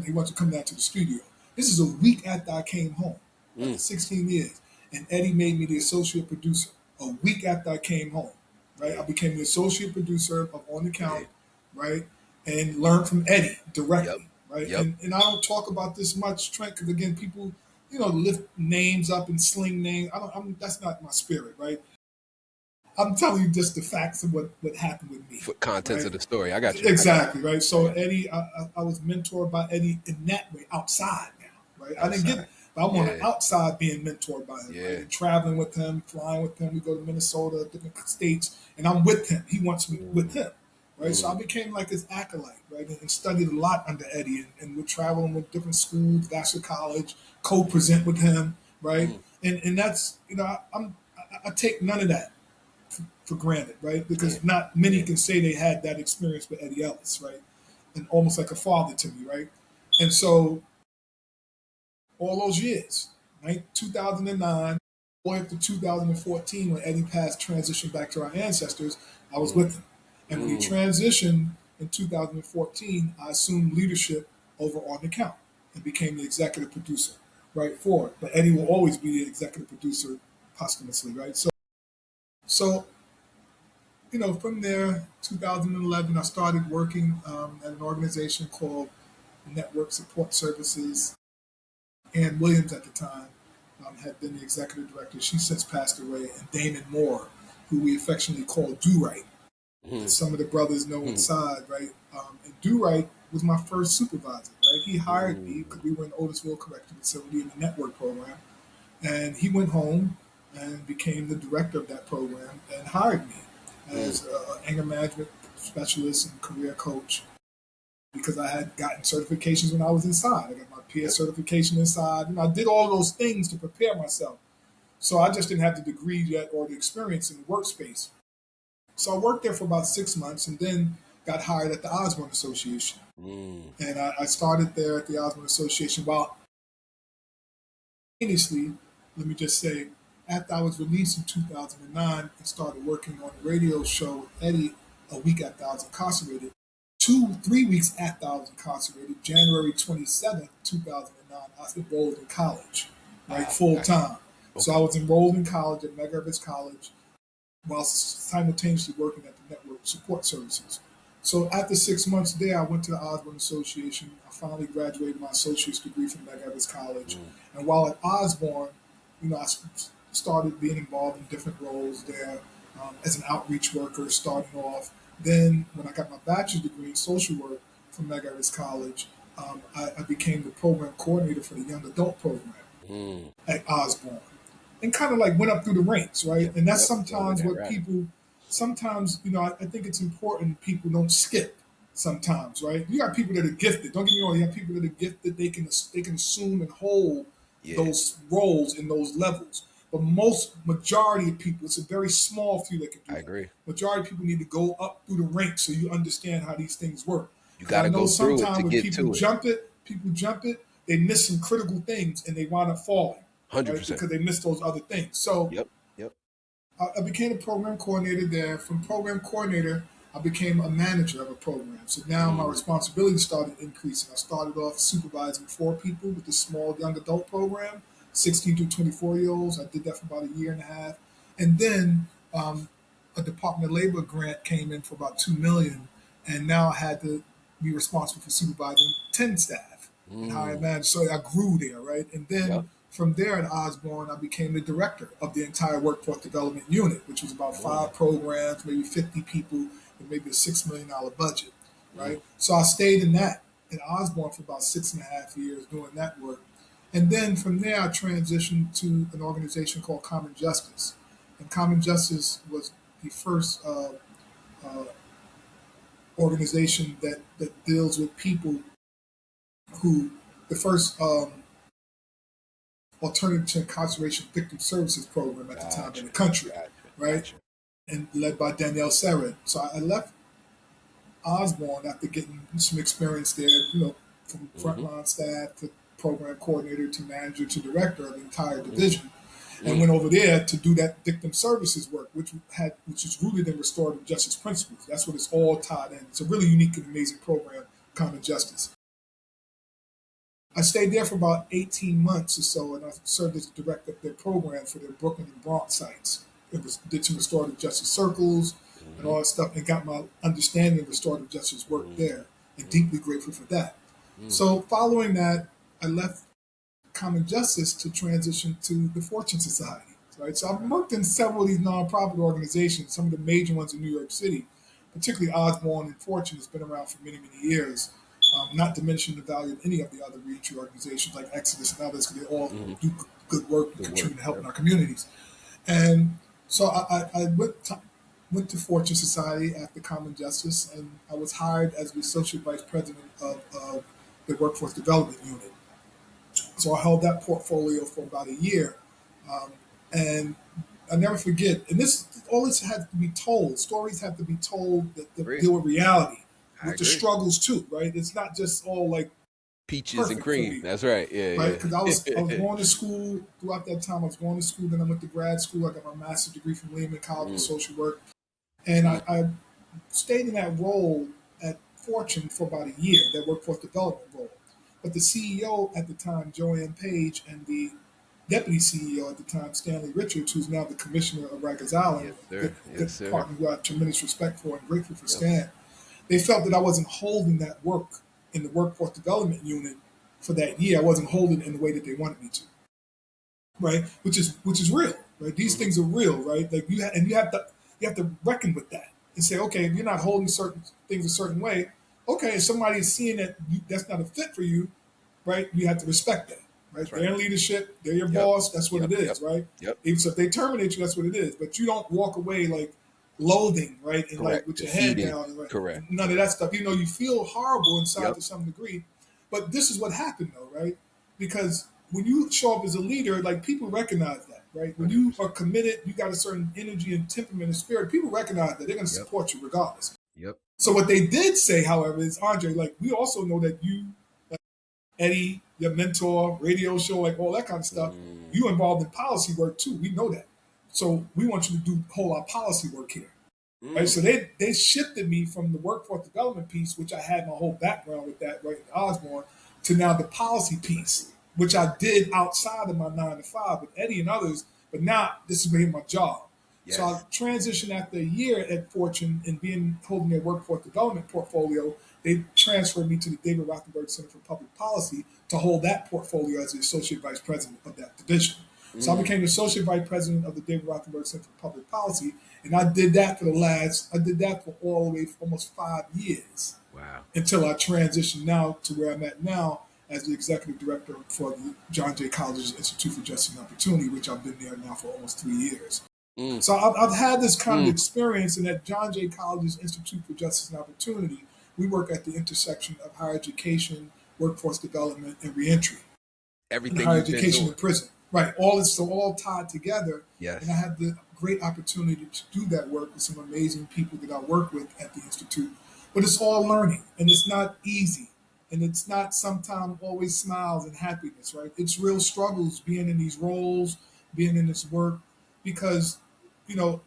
[SPEAKER 2] He wants to come down to the studio. This is a week after I came home, after
[SPEAKER 1] Mm.
[SPEAKER 2] 16 years. And Eddie made me the associate producer a week after I came home, right? I
[SPEAKER 1] Big.
[SPEAKER 2] became the associate producer of On the Count,
[SPEAKER 1] Big.
[SPEAKER 2] right? And learned from Eddie
[SPEAKER 1] Yep.
[SPEAKER 2] directly, right?
[SPEAKER 1] Yep.
[SPEAKER 2] And I don't talk about this much, Trent, because again, people, lift names up and sling names. That's not my spirit, right? I'm telling you just the facts of what happened with me,
[SPEAKER 1] For contents
[SPEAKER 2] right?
[SPEAKER 1] of the story. I got you. I got
[SPEAKER 2] Exactly, right.
[SPEAKER 1] you. I
[SPEAKER 2] So
[SPEAKER 1] got you.
[SPEAKER 2] Eddie, I was mentored by Eddie in that way, outside now, right? I didn't get,
[SPEAKER 1] Outside.
[SPEAKER 2] but I'm on the
[SPEAKER 1] Yeah.
[SPEAKER 2] outside being mentored by him, right?
[SPEAKER 1] Yeah.
[SPEAKER 2] And traveling with him, flying with him. We go to Minnesota, different states, and I'm with him. He wants me with
[SPEAKER 1] Mm.
[SPEAKER 2] him, right? So I
[SPEAKER 1] Mm.
[SPEAKER 2] became like his acolyte, right? And studied a lot under Eddie, and we're traveling with different schools, Vassar College, co-present with him, right?
[SPEAKER 1] Mm.
[SPEAKER 2] And that's I take none of that for granted, right?
[SPEAKER 1] Yeah.
[SPEAKER 2] Because not many
[SPEAKER 1] Yeah.
[SPEAKER 2] can say they had that experience with Eddie Ellis, right? And almost like a father to me, right? And so all those years, right, 2009, all up to 2014, when Eddie passed, transitioned back to our ancestors, I was
[SPEAKER 1] Mm.
[SPEAKER 2] with him. And when he
[SPEAKER 1] Mm.
[SPEAKER 2] transitioned in 2014, I assumed leadership over On the Count and became the executive producer, right, for it. But Eddie will always be the executive producer posthumously, right? So from there, 2011, I started working at an organization called Network Support Services. Ann Williams at the time had been the executive director. She since passed away. And Damon Moore, who we affectionately call Do Right, that
[SPEAKER 1] Mm.
[SPEAKER 2] some of the brothers know
[SPEAKER 1] Mm.
[SPEAKER 2] inside, right? And Do Right was my first supervisor, right? He hired me because
[SPEAKER 1] Mm.
[SPEAKER 2] we were in Otisville Correctional Facility in the network program. And he went home and became the director of that program and hired me
[SPEAKER 1] Mm.
[SPEAKER 2] as an anger management specialist and career coach because I had gotten certifications when I was inside. I got my peer
[SPEAKER 1] Yep.
[SPEAKER 2] certification inside. And I did all those things to prepare myself. So I just didn't have the degree yet or the experience in the workspace. So I worked there for about 6 months and then got hired at the Osborne Association.
[SPEAKER 1] Mm.
[SPEAKER 2] And I started there at the Osborne Association while simultaneously, let me just say, after I was released in 2009 and started working on the radio show Eddie a week after I was incarcerated, 3 weeks after I was incarcerated, January 27th, 2009, I was enrolled in college, right,
[SPEAKER 1] Ah,
[SPEAKER 2] full
[SPEAKER 1] gotcha.
[SPEAKER 2] time. So I
[SPEAKER 1] Okay.
[SPEAKER 2] was enrolled in college at Medgar Evers College while simultaneously working at the network support services. So after 6 months there, I went to the Osborne Association. I finally graduated my associate's degree from Medgar Evers College.
[SPEAKER 1] Mm.
[SPEAKER 2] And while at Osborne, I started being involved in different roles there as an outreach worker, starting off. Then, when I got my bachelor's degree in social work from Medgar Evers College, I became the program coordinator for the young adult program
[SPEAKER 1] Mm.
[SPEAKER 2] at Osborne. and kind of like went up through the ranks, right?
[SPEAKER 1] Yep.
[SPEAKER 2] And that's
[SPEAKER 1] Yep. Go in
[SPEAKER 2] sometimes
[SPEAKER 1] that
[SPEAKER 2] what
[SPEAKER 1] ladder.
[SPEAKER 2] people, sometimes, I think it's important people don't skip sometimes, right? You got people that are gifted. Don't get me wrong. You have people that are gifted. They can assume and hold
[SPEAKER 1] Yeah,
[SPEAKER 2] those roles in those levels. But most majority of people, it's a very small few that can do
[SPEAKER 1] I
[SPEAKER 2] that.
[SPEAKER 1] agree.
[SPEAKER 2] Majority of people need to go up through the ranks so you understand how these things work.
[SPEAKER 1] You
[SPEAKER 2] Because
[SPEAKER 1] got
[SPEAKER 2] I
[SPEAKER 1] to
[SPEAKER 2] know
[SPEAKER 1] go through it to
[SPEAKER 2] sometimes when
[SPEAKER 1] get to it.
[SPEAKER 2] people jump it, they miss some critical things and they wind up falling, right?
[SPEAKER 1] 100%.
[SPEAKER 2] Because they miss those other things. So
[SPEAKER 1] Yep. Yep.
[SPEAKER 2] I became a program coordinator there. From program coordinator, I became a manager of a program. So now my
[SPEAKER 1] Mm,
[SPEAKER 2] responsibility started increasing. I started off supervising 4 people with this small young adult program, 16 to 24 year olds. I did that for about a year and a half, and then a Department of Labor grant came in for about 2 million, and now I had to be responsible for supervising 10 staff and hiring
[SPEAKER 1] mm,
[SPEAKER 2] managers. So I grew there, right? And then
[SPEAKER 1] yep.
[SPEAKER 2] from there at Osborne, I became the director of the entire workforce development unit, which was about
[SPEAKER 1] Mm,
[SPEAKER 2] 5 programs, maybe 50 people, and maybe a $6 million budget,
[SPEAKER 1] mm,
[SPEAKER 2] right? So I stayed in that at Osborne for about 6.5 years doing that work. And then from there, I transitioned to an organization called Common Justice. And Common Justice was the first uh, organization that deals with people who, the first alternative to incarceration victim services program at the time in
[SPEAKER 1] gotcha.
[SPEAKER 2] the country,
[SPEAKER 1] Gotcha.
[SPEAKER 2] right?
[SPEAKER 1] Gotcha.
[SPEAKER 2] And led by Danielle Serra. So I left Osborne after getting some experience there, from
[SPEAKER 1] Mm-hmm.
[SPEAKER 2] frontline staff to program coordinator to manager to director of the entire
[SPEAKER 1] Mm,
[SPEAKER 2] division, and
[SPEAKER 1] mm,
[SPEAKER 2] went over there to do that victim services work, which is rooted in restorative justice principles. That's what it's all tied in. It's a really unique and amazing program, Common Justice. I stayed there for about 18 months or so, and I served as director of their program for their Brooklyn and Bronx sites. Did some restorative justice circles and
[SPEAKER 1] mm-hmm.
[SPEAKER 2] all that stuff, and got my understanding of restorative justice work
[SPEAKER 1] Mm,
[SPEAKER 2] there, and
[SPEAKER 1] mm,
[SPEAKER 2] deeply grateful for that.
[SPEAKER 1] mm.
[SPEAKER 2] So, following that, I left Common Justice to transition to the Fortune Society. Right, so I've
[SPEAKER 1] Right.
[SPEAKER 2] worked in several of these nonprofit organizations, some of the major ones in New York City, particularly Osborne and Fortune has been around for many, many years. Not to mention the value of any of the other reentry organizations like Exodus and others, because they all
[SPEAKER 1] Mm-hmm.
[SPEAKER 2] do good work and
[SPEAKER 1] Good work.
[SPEAKER 2] contribute to helping
[SPEAKER 1] Yep.
[SPEAKER 2] our communities. And so I went to Fortune Society after Common Justice, and I was hired as the associate vice president of the workforce development unit. So I held that portfolio for about a year, um, and I never forget. And this has to be told. Stories have to be told that
[SPEAKER 1] Agree.
[SPEAKER 2] deal with reality,
[SPEAKER 1] I
[SPEAKER 2] with the
[SPEAKER 1] agree.
[SPEAKER 2] struggles too, right? It's not just all like
[SPEAKER 1] Peaches and
[SPEAKER 2] perfect for
[SPEAKER 1] cream.
[SPEAKER 2] me,
[SPEAKER 1] That's right.
[SPEAKER 2] right?
[SPEAKER 1] Yeah,
[SPEAKER 2] Because I was
[SPEAKER 1] yeah.
[SPEAKER 2] going to school throughout that time. I was going to school, then I went to grad school. I got my master's degree from Lehman College of
[SPEAKER 1] Mm,
[SPEAKER 2] Social Work, and
[SPEAKER 1] mm,
[SPEAKER 2] I stayed in that role at Fortune for about a year, that workforce development role. But the CEO at the time, Joanne Page, and the deputy CEO at the time, Stanley Richards, who's now the commissioner of Rikers Island,
[SPEAKER 1] yes,
[SPEAKER 2] a
[SPEAKER 1] sir. Yes,
[SPEAKER 2] good
[SPEAKER 1] sir.
[SPEAKER 2] partner who I have tremendous respect for and grateful for
[SPEAKER 1] Yep.
[SPEAKER 2] Stan. They felt that I wasn't holding that work in the workforce development unit for that year. I wasn't holding it in the way that they wanted me to, right? Which is real, right? These
[SPEAKER 1] Mm-hmm.
[SPEAKER 2] things are real, right? Like you have to reckon with that and say, okay, if you're not holding certain things a certain way, okay, if somebody is seeing that that's not a fit for you, right? You have to respect that, right?
[SPEAKER 1] That's right.
[SPEAKER 2] They're in leadership, they're your
[SPEAKER 1] Yep.
[SPEAKER 2] boss, that's what
[SPEAKER 1] Yep.
[SPEAKER 2] it
[SPEAKER 1] Yep.
[SPEAKER 2] is, right?
[SPEAKER 1] Yep.
[SPEAKER 2] Even so if they terminate you, that's what it is. But you don't walk away like loathing, right? And like
[SPEAKER 1] Correct.
[SPEAKER 2] with your head
[SPEAKER 1] Defeated.
[SPEAKER 2] down and right,
[SPEAKER 1] Correct.
[SPEAKER 2] none of
[SPEAKER 1] Correct.
[SPEAKER 2] that stuff. You feel horrible inside
[SPEAKER 1] Yep.
[SPEAKER 2] to some degree. But this is what happened though, right? Because when you show up as a leader, like people recognize that, right? When you are
[SPEAKER 1] 100%.
[SPEAKER 2] committed, you got a certain energy and temperament and spirit. People recognize that they're going to
[SPEAKER 1] Yep.
[SPEAKER 2] support you regardless.
[SPEAKER 1] Yep.
[SPEAKER 2] So what they did say, however, is Andre, like we also know that you, like Eddie, your mentor, radio show, like all that kind of stuff,
[SPEAKER 1] Mm,
[SPEAKER 2] you involved in policy work too. We know that. So we want you to do whole lot policy work here. Right,
[SPEAKER 1] mm.
[SPEAKER 2] so they shifted me from the workforce development piece, which I had my whole background with that right at Osborne, to now the policy piece, which I did outside of my 9 to 5 with Eddie and others. But now this is became my job. So I
[SPEAKER 1] Yes.
[SPEAKER 2] transitioned after a year at Fortune and being holding their workforce development portfolio. They transferred me to the David Rothenberg Center for Public Policy to hold that portfolio as the associate vice president of that division. So I
[SPEAKER 1] Mm.
[SPEAKER 2] became the associate vice president of the David Rothenberg Center for Public Policy, and I did that for all the way for almost 5 years
[SPEAKER 1] Wow.
[SPEAKER 2] until I transitioned now to where I'm at now as the executive director for the John Jay College's Institute for Justice and Opportunity, which I've been there now for almost 3 years.
[SPEAKER 1] Mm,
[SPEAKER 2] So I've had this kind of
[SPEAKER 1] mm.
[SPEAKER 2] experience in that John Jay College's Institute for Justice and Opportunity. We work at the intersection of higher education, workforce development, and reentry, and
[SPEAKER 1] Everything
[SPEAKER 2] higher
[SPEAKER 1] you've been
[SPEAKER 2] education
[SPEAKER 1] doing.
[SPEAKER 2] and prison. Right, all is so all tied together. And I
[SPEAKER 1] Yes.
[SPEAKER 2] had the great opportunity to do that work with some amazing people that I work with at the institute. But it's all learning, and it's not easy, and it's not sometimes always smiles and happiness. Right, it's real struggles being in these roles, being in this work, because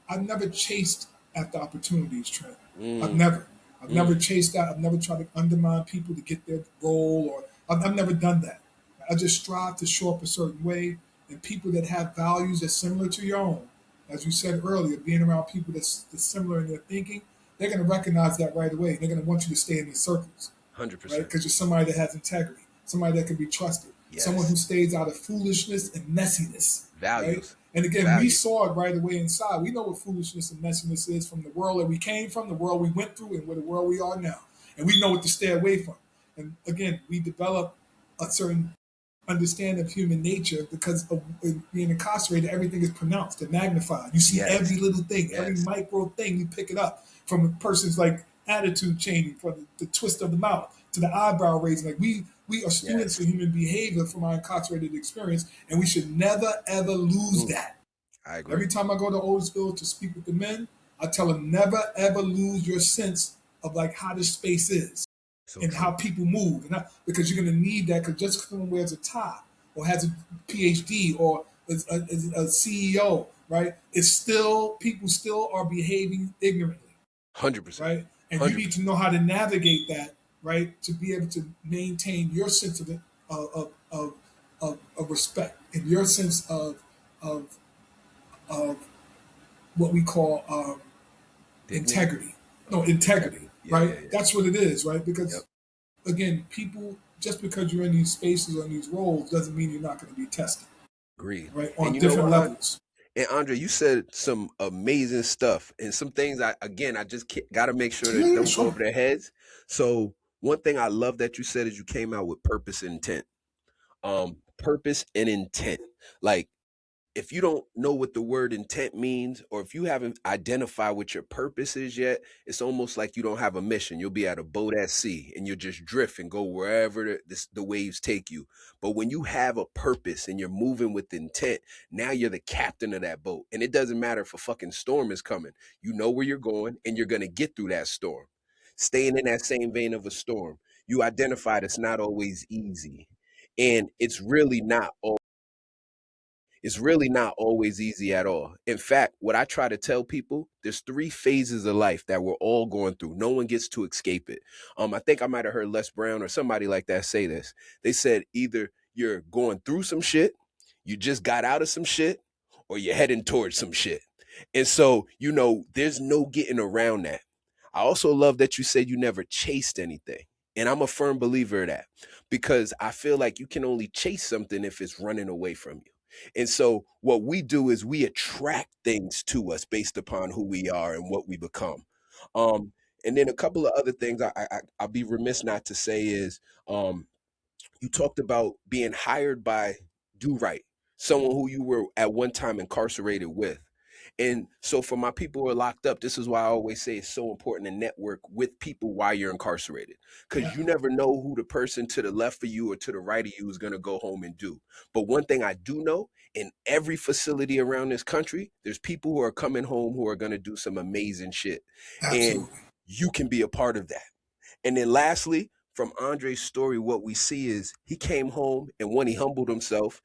[SPEAKER 2] I've never chased after opportunities, Trent. I've
[SPEAKER 1] Mm,
[SPEAKER 2] never. I've never
[SPEAKER 1] mm.
[SPEAKER 2] chased that. I've never tried to undermine people to get their role, or I've never done that. I just strive to show up a certain way, and people that have values that's similar to your own, as you said earlier, being around people that's similar in their thinking, they're going to recognize that right away. They're going to want you to stay in these circles, right?
[SPEAKER 1] 100%.
[SPEAKER 2] Because you're somebody that has integrity, somebody that can be trusted, someone who
[SPEAKER 1] Yes.
[SPEAKER 2] stays out of foolishness and messiness, right?
[SPEAKER 1] Values.
[SPEAKER 2] And again, we
[SPEAKER 1] Values.
[SPEAKER 2] saw it right away inside. We know what foolishness and messiness is from the world that we came from, the world we went through, and where the world we are now. And we know what to stay away from. And again, we develop a certain understanding of human nature because of being incarcerated. Everything is pronounced and magnified. You see
[SPEAKER 1] Yes.
[SPEAKER 2] every little thing, every
[SPEAKER 1] Yes.
[SPEAKER 2] micro thing. You pick it up from a person's like attitude changing, from the twist of the mouth to the eyebrow raising. Like we are students
[SPEAKER 1] Yes.
[SPEAKER 2] of human behavior from our incarcerated experience, and we should never ever lose
[SPEAKER 1] Mm,
[SPEAKER 2] that.
[SPEAKER 1] I agree.
[SPEAKER 2] Every time I go to Otisville to speak with the men, I tell them never ever lose your sense of like how this space is
[SPEAKER 1] So
[SPEAKER 2] and how
[SPEAKER 1] true.
[SPEAKER 2] people move, because you're going to need that. Because just because someone wears a tie or has a PhD or is a CEO, right? It's still people still are behaving ignorantly,
[SPEAKER 1] 100%.
[SPEAKER 2] right? And you need to
[SPEAKER 1] 100%.
[SPEAKER 2] know how to navigate that, right, to be able to maintain your sense of of respect and your sense of of what we call
[SPEAKER 1] Dignity.
[SPEAKER 2] integrity. No, integrity,
[SPEAKER 1] Integrity. Yeah,
[SPEAKER 2] right?
[SPEAKER 1] yeah, yeah.
[SPEAKER 2] That's what it is, right?
[SPEAKER 1] Yep.
[SPEAKER 2] Because again, people, just because you're in these spaces or in these roles doesn't mean you're not going to be tested,
[SPEAKER 1] Agreed.
[SPEAKER 2] right?
[SPEAKER 1] And
[SPEAKER 2] On
[SPEAKER 1] you know
[SPEAKER 2] different
[SPEAKER 1] what,
[SPEAKER 2] levels.
[SPEAKER 1] and Andre, you said some amazing stuff and some things I just got to make sure that
[SPEAKER 2] Yeah,
[SPEAKER 1] don't go
[SPEAKER 2] sure.
[SPEAKER 1] over their heads. So one thing I love that you said is you came out with purpose and intent. Purpose and intent. Like if you don't know what the word intent means, or if you haven't identified what your purpose is yet, it's almost like you don't have a mission. You'll be at a boat at sea and you'll just drift and go wherever the waves take you. But when you have a purpose and you're moving with intent, now you're the captain of that boat. And it doesn't matter if a fucking storm is coming. You know where you're going and you're going to get through that storm. Staying in that same vein of a storm, you identified it's not always easy. And it's really not always easy at all. In fact, what I try to tell people, there's three phases of life that we're all going through. No one gets to escape it. I think I might have heard Les Brown or somebody like that say this. They said either you're going through some shit, you just got out of some shit, or you're heading towards some shit. And so, there's no getting around that. I also love that you said you never chased anything. And I'm a firm believer of that because I feel like you can only chase something if it's running away from you. And so what we do is we attract things to us based upon who we are and what we become. Um, and then a couple of other things I'll be remiss not to say is um, you talked about being hired by Do Right, someone who you were at one time incarcerated with. And so for my people who are locked up, this is why I always say it's so important to network with people while you're incarcerated. Because
[SPEAKER 2] Yeah,
[SPEAKER 1] you never know who the person to the left of you or to the right of you is going to go home and do. But one thing I do know, in every facility around this country, there's people who are coming home who are going to do some amazing shit. And
[SPEAKER 2] absolutely.
[SPEAKER 1] you can be a part of that. And then lastly, from Andre's story, what we see is he came home and when he humbled himself,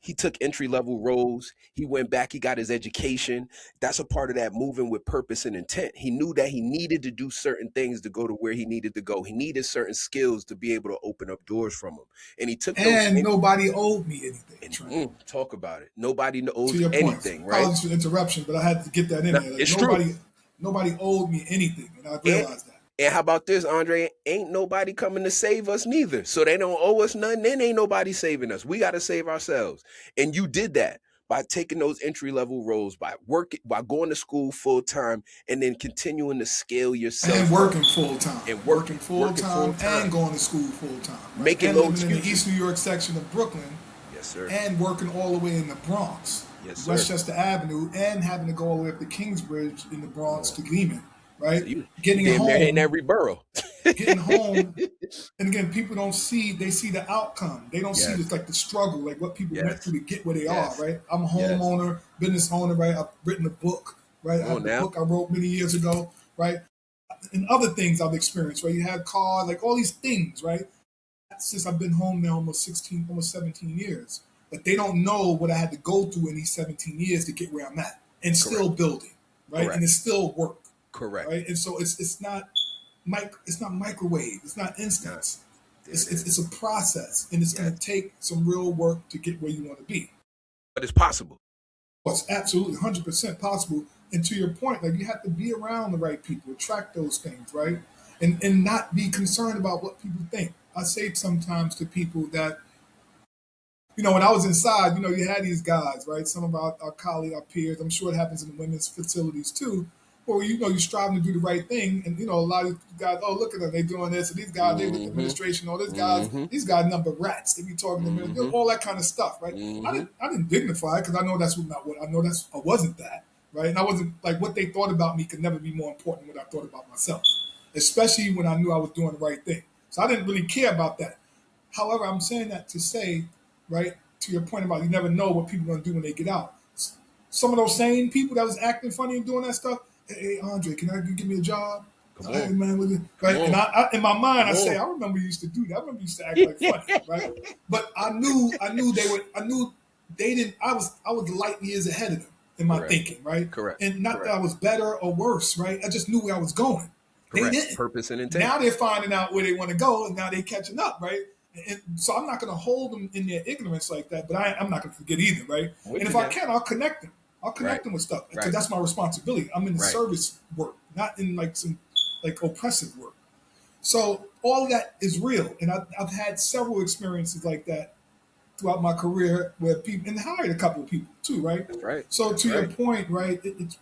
[SPEAKER 1] he took entry level roles. He went back, he got his education. That's a part of that moving with purpose and intent. He knew that he needed to do certain things to go to where he needed to go. He needed certain skills to be able to open up doors from him. And he took those
[SPEAKER 2] And
[SPEAKER 1] things
[SPEAKER 2] nobody owed me anything,
[SPEAKER 1] and
[SPEAKER 2] Trent.
[SPEAKER 1] talk about it. Nobody
[SPEAKER 2] To
[SPEAKER 1] owes
[SPEAKER 2] your point,
[SPEAKER 1] anything, right?
[SPEAKER 2] apologies for the interruption, but I had to get that in
[SPEAKER 1] No,
[SPEAKER 2] there. Like
[SPEAKER 1] it's true.
[SPEAKER 2] nobody owed me anything, and I
[SPEAKER 1] And
[SPEAKER 2] realized that.
[SPEAKER 1] and how about this, Andre? Ain't nobody coming to save us neither. So they don't owe us nothing. Then ain't nobody saving us. We got to save ourselves. And you did that. by taking those entry level roles, by working, by going to school full time, and then continuing to scale
[SPEAKER 2] And
[SPEAKER 1] yourself up
[SPEAKER 2] working full time,
[SPEAKER 1] and
[SPEAKER 2] working full
[SPEAKER 1] full
[SPEAKER 2] time, and
[SPEAKER 1] time,
[SPEAKER 2] going to school full time, right?
[SPEAKER 1] making
[SPEAKER 2] And
[SPEAKER 1] no
[SPEAKER 2] living in the East
[SPEAKER 1] excuses.
[SPEAKER 2] New York section of Brooklyn,
[SPEAKER 1] Yes, sir.
[SPEAKER 2] and working all the way in the Bronx,
[SPEAKER 1] Yes, sir.
[SPEAKER 2] Westchester Avenue, and having to go all the way up to Kingsbridge in the
[SPEAKER 1] Come
[SPEAKER 2] Bronx
[SPEAKER 1] on.
[SPEAKER 2] to Gleeman,
[SPEAKER 1] So
[SPEAKER 2] right?
[SPEAKER 1] you
[SPEAKER 2] Getting
[SPEAKER 1] damn near hitting
[SPEAKER 2] home,
[SPEAKER 1] every borough.
[SPEAKER 2] getting home, and again, people don't see, they see the outcome. They don't see
[SPEAKER 1] Yes.
[SPEAKER 2] this, like the struggle, like what people went through
[SPEAKER 1] Yes.
[SPEAKER 2] to get where they are,
[SPEAKER 1] Yes.
[SPEAKER 2] right? I'm a
[SPEAKER 1] Yes.
[SPEAKER 2] homeowner, business owner, right? I've written a book, right?
[SPEAKER 1] Come
[SPEAKER 2] I have
[SPEAKER 1] on
[SPEAKER 2] the
[SPEAKER 1] now.
[SPEAKER 2] book I wrote many years ago, right? And other things I've experienced, right? You have cars, like all these things, right? Since I've been home now almost 16, almost 17 years. But they don't know what I had to go through in these 17 years to get where I'm at and
[SPEAKER 1] Correct.
[SPEAKER 2] still building, right? And
[SPEAKER 1] Correct.
[SPEAKER 2] it's still work,
[SPEAKER 1] Correct.
[SPEAKER 2] right? And so it's not microwave, it's not
[SPEAKER 1] Nah,
[SPEAKER 2] instance.
[SPEAKER 1] there it
[SPEAKER 2] It's
[SPEAKER 1] is.
[SPEAKER 2] a process, and it's going
[SPEAKER 1] Yes.
[SPEAKER 2] to take some real work to get where you want to be.
[SPEAKER 1] But it's possible.
[SPEAKER 2] Well, it's absolutely 100% possible. And to your point, like you have to be around the right people, attract those things, right? And not be concerned about what people think. I say sometimes to people that, when I was inside, you had these guys, right? Some of our colleagues, our peers, I'm sure it happens in the women's facilities too, where you're striving to do the right thing. And, a lot of guys, oh, look at them, they doing this. And these guys, they with the
[SPEAKER 1] Mm-hmm.
[SPEAKER 2] administration, all
[SPEAKER 1] Mm-hmm.
[SPEAKER 2] these guys number rats. They be talking to them,
[SPEAKER 1] Mm-hmm.
[SPEAKER 2] all that kind of stuff, right?
[SPEAKER 1] Mm-hmm.
[SPEAKER 2] I didn't dignify it because I know that's not what I know. I wasn't that, right? And I wasn't like what they thought about me could never be more important than what I thought about myself, especially when I knew I was doing the right thing. So I didn't really care about that. However, I'm saying that to say, right, to your point about you never know what people are going to do when they get out. Some of those same people that was acting funny and doing that stuff, hey, Andre, can you give me a job?
[SPEAKER 1] Come
[SPEAKER 2] Hey,
[SPEAKER 1] on.
[SPEAKER 2] man,
[SPEAKER 1] Come
[SPEAKER 2] right? And
[SPEAKER 1] on.
[SPEAKER 2] in my mind, I
[SPEAKER 1] Come
[SPEAKER 2] say,
[SPEAKER 1] on.
[SPEAKER 2] I remember you used to do that. I remember you used to act like funny, right? But I knew they didn't, I was light years ahead of them in my
[SPEAKER 1] Correct.
[SPEAKER 2] thinking, right?
[SPEAKER 1] Correct.
[SPEAKER 2] And not that
[SPEAKER 1] Correct.
[SPEAKER 2] I was better or worse, right? I just knew where I was going. They
[SPEAKER 1] Correct.
[SPEAKER 2] didn't.
[SPEAKER 1] Purpose and intent.
[SPEAKER 2] Now they're finding out where they want to go, and now they're catching up, right? And so I'm not going to hold them in their ignorance like that, but I'm not going to forget either, right?
[SPEAKER 1] I'm with
[SPEAKER 2] And
[SPEAKER 1] you
[SPEAKER 2] if I
[SPEAKER 1] now.
[SPEAKER 2] can, I'll connect them. I'll
[SPEAKER 1] Right.
[SPEAKER 2] connect them with stuff because
[SPEAKER 1] Right.
[SPEAKER 2] that's my responsibility. I'm in the
[SPEAKER 1] Right.
[SPEAKER 2] service work, not in like some like oppressive work. So all of that is real, and I've had several experiences like that throughout my career where people and hired a couple of people too, right?
[SPEAKER 1] That's right.
[SPEAKER 2] So
[SPEAKER 1] That's
[SPEAKER 2] to your
[SPEAKER 1] right.
[SPEAKER 2] point, right?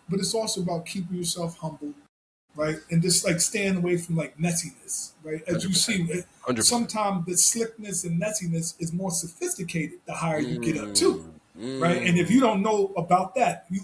[SPEAKER 2] But it's also about keeping yourself humble, right? And just like staying away from like messiness, right? As you
[SPEAKER 1] 100%.
[SPEAKER 2] see,
[SPEAKER 1] 100%.
[SPEAKER 2] sometimes the slickness and messiness is more sophisticated the higher you get up too,
[SPEAKER 1] Mm,
[SPEAKER 2] right? And if you
[SPEAKER 1] mm.
[SPEAKER 2] don't know about that, you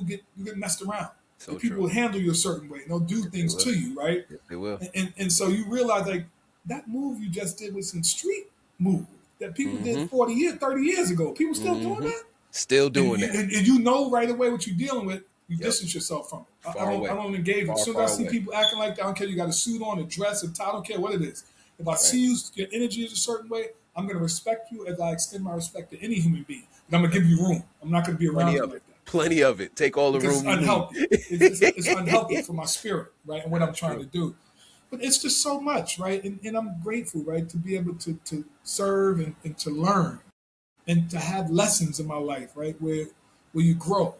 [SPEAKER 2] get messed around. The
[SPEAKER 1] So
[SPEAKER 2] people
[SPEAKER 1] true.
[SPEAKER 2] will handle you a certain way. They'll do
[SPEAKER 1] Yes, they
[SPEAKER 2] things
[SPEAKER 1] will.
[SPEAKER 2] to you, right?
[SPEAKER 1] Yes, they will.
[SPEAKER 2] And so you realize like that move you just did was some street move that people did
[SPEAKER 1] Mm-hmm.
[SPEAKER 2] 40 years, 30 years ago. People still doing
[SPEAKER 1] Mm-hmm.
[SPEAKER 2] that,
[SPEAKER 1] Still
[SPEAKER 2] and
[SPEAKER 1] doing that.
[SPEAKER 2] you know right away what you're dealing with. You
[SPEAKER 1] Yep.
[SPEAKER 2] distance yourself from it.
[SPEAKER 1] Far
[SPEAKER 2] I
[SPEAKER 1] away.
[SPEAKER 2] don't engage with it. As
[SPEAKER 1] Far,
[SPEAKER 2] soon as I
[SPEAKER 1] far
[SPEAKER 2] see
[SPEAKER 1] away.
[SPEAKER 2] people acting like that, I don't care. You got a suit on, a dress, a tie. I don't care what it is. If I
[SPEAKER 1] That's right.
[SPEAKER 2] see you, your energy is a certain way. I'm going to respect you as I extend my respect to any human being. And I'm going to
[SPEAKER 1] Yep.
[SPEAKER 2] give you room. I'm not going to be
[SPEAKER 1] Plenty
[SPEAKER 2] around you
[SPEAKER 1] of it.
[SPEAKER 2] like that
[SPEAKER 1] Plenty of it. Take all the
[SPEAKER 2] because
[SPEAKER 1] room
[SPEAKER 2] it's
[SPEAKER 1] you need.
[SPEAKER 2] unhealthy. It's unhealthy for my spirit, right? And what I'm
[SPEAKER 1] That's
[SPEAKER 2] trying to
[SPEAKER 1] true.
[SPEAKER 2] do. But it's just so much, right? And I'm grateful, right, to be able to serve and to learn and to have lessons in my life, right, where you grow,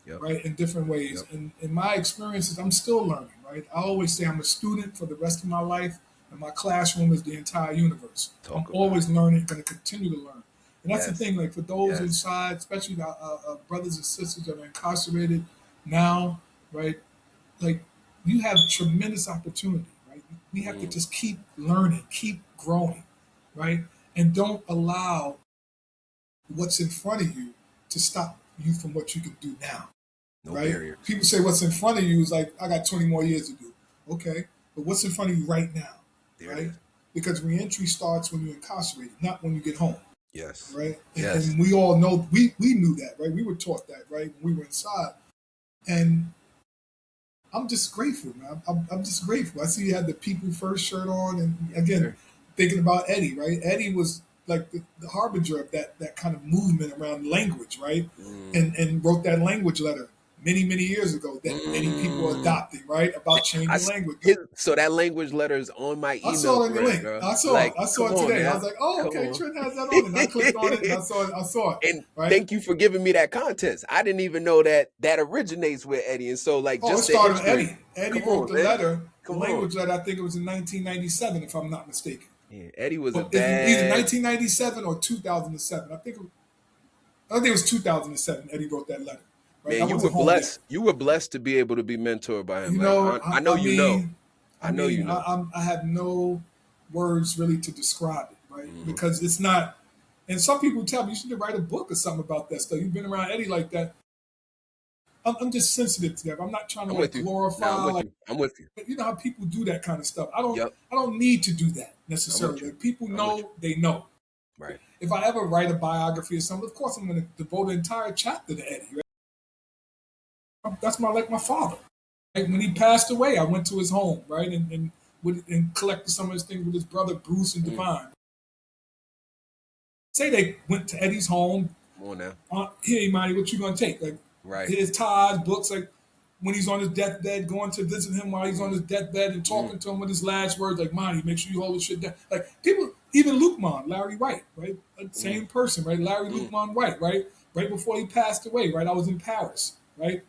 [SPEAKER 1] Yep.
[SPEAKER 2] right, in different ways.
[SPEAKER 1] Yep.
[SPEAKER 2] And in my experiences, I'm still learning, right? I always say I'm a student for the rest of my life, and my classroom is the entire universe. I'm
[SPEAKER 1] Talk about
[SPEAKER 2] always
[SPEAKER 1] it.
[SPEAKER 2] learning, going to continue to learn. And that's the
[SPEAKER 1] Yes.
[SPEAKER 2] thing, like for those
[SPEAKER 1] Yes.
[SPEAKER 2] inside, especially the brothers and sisters that are incarcerated now, right? Like you have tremendous opportunity, right? We have to
[SPEAKER 1] Mm.
[SPEAKER 2] just keep learning, keep growing, right? And don't allow what's in front of you to stop you from what you can do now,
[SPEAKER 1] No
[SPEAKER 2] right?
[SPEAKER 1] barriers.
[SPEAKER 2] People say what's in front of you is like, I got 20 more years to do. Okay, but what's in front of you right now,
[SPEAKER 1] There it
[SPEAKER 2] right?
[SPEAKER 1] is.
[SPEAKER 2] Because reentry starts when you're incarcerated, not when you get home,
[SPEAKER 1] Yes.
[SPEAKER 2] right?
[SPEAKER 1] Yes.
[SPEAKER 2] And we all know, we knew that, right? We were taught that, right? When we were inside. And I'm just grateful, man. I'm just grateful. I see you had the People First shirt on, and
[SPEAKER 1] Yes,
[SPEAKER 2] again,
[SPEAKER 1] sir.
[SPEAKER 2] thinking about Eddie, right? Eddie was like the harbinger of that kind of movement around language, right?
[SPEAKER 1] Mm.
[SPEAKER 2] And wrote that language letter many years ago that many people are
[SPEAKER 1] Mm.
[SPEAKER 2] adopting, right? About
[SPEAKER 1] I
[SPEAKER 2] changing
[SPEAKER 1] s-
[SPEAKER 2] language.
[SPEAKER 1] so that language letter is on my
[SPEAKER 2] I
[SPEAKER 1] email
[SPEAKER 2] saw it on your
[SPEAKER 1] thread,
[SPEAKER 2] link.
[SPEAKER 1] bro.
[SPEAKER 2] I saw it.
[SPEAKER 1] Like,
[SPEAKER 2] I saw
[SPEAKER 1] come
[SPEAKER 2] it
[SPEAKER 1] on
[SPEAKER 2] today. I was
[SPEAKER 1] now.
[SPEAKER 2] like, oh,
[SPEAKER 1] Come
[SPEAKER 2] okay,
[SPEAKER 1] on.
[SPEAKER 2] Trent has that on, and I clicked on it and I saw it. I saw it,
[SPEAKER 1] And
[SPEAKER 2] right?
[SPEAKER 1] thank you for giving me that context. I didn't even know that that originates with Eddie. And so, like,
[SPEAKER 2] Oh, it
[SPEAKER 1] just the
[SPEAKER 2] started with
[SPEAKER 1] history.
[SPEAKER 2] Eddie. Eddie
[SPEAKER 1] Come
[SPEAKER 2] wrote
[SPEAKER 1] on,
[SPEAKER 2] the
[SPEAKER 1] man.
[SPEAKER 2] letter, the
[SPEAKER 1] Come on.
[SPEAKER 2] language letter. I think it was in 1997, if I'm not mistaken.
[SPEAKER 1] Yeah, Eddie was a
[SPEAKER 2] But it's either
[SPEAKER 1] bad.
[SPEAKER 2] 1997 or 2007. I think I think it was 2007. Eddie wrote that letter. Right, I
[SPEAKER 1] Man, you
[SPEAKER 2] wasn't
[SPEAKER 1] were
[SPEAKER 2] home yet.
[SPEAKER 1] blessed. You were blessed to be able to be mentored by him,
[SPEAKER 2] You
[SPEAKER 1] man.
[SPEAKER 2] know,
[SPEAKER 1] I know
[SPEAKER 2] I
[SPEAKER 1] you know.
[SPEAKER 2] mean, I
[SPEAKER 1] I know you
[SPEAKER 2] mean,
[SPEAKER 1] know.
[SPEAKER 2] I have no words really to describe it, right?
[SPEAKER 1] Hmm.
[SPEAKER 2] Because it's not. And some people tell me you should write a book or something about that stuff. You've been around Eddie like that. I'm just sensitive to that. I'm not trying to
[SPEAKER 1] I'm
[SPEAKER 2] like
[SPEAKER 1] with you. Now I'm
[SPEAKER 2] glorify
[SPEAKER 1] with
[SPEAKER 2] like
[SPEAKER 1] you. I'm with you.
[SPEAKER 2] you know how people do that kind of stuff. I don't
[SPEAKER 1] Yep.
[SPEAKER 2] I don't need to do that
[SPEAKER 1] I'm with
[SPEAKER 2] necessarily.
[SPEAKER 1] you.
[SPEAKER 2] Like people
[SPEAKER 1] I'm with you.
[SPEAKER 2] know, they know.
[SPEAKER 1] Right.
[SPEAKER 2] If I ever write a biography or something, of course I'm going to devote an entire chapter to Eddie. Right? That's my father. Right? When he passed away, I went to his home, right, and collected some of his things with his brother Bruce and
[SPEAKER 1] Mm.
[SPEAKER 2] Divine. Say they went to Eddie's home.
[SPEAKER 1] Come on now.
[SPEAKER 2] Here, Imani, what you gonna take? Like
[SPEAKER 1] Right.
[SPEAKER 2] his ties, books, like when he's on his deathbed, going to visit him while he's on
[SPEAKER 1] Mm.
[SPEAKER 2] his deathbed and
[SPEAKER 1] Mm.
[SPEAKER 2] talking to him with his last words, like Monty, make sure you hold this shit down. Like people, even Luke Mon, Larry White, right?
[SPEAKER 1] Mm.
[SPEAKER 2] Same person, right? Larry
[SPEAKER 1] Mm.
[SPEAKER 2] Luke Mon White, right? Right before he passed away, right? I was in Paris, right?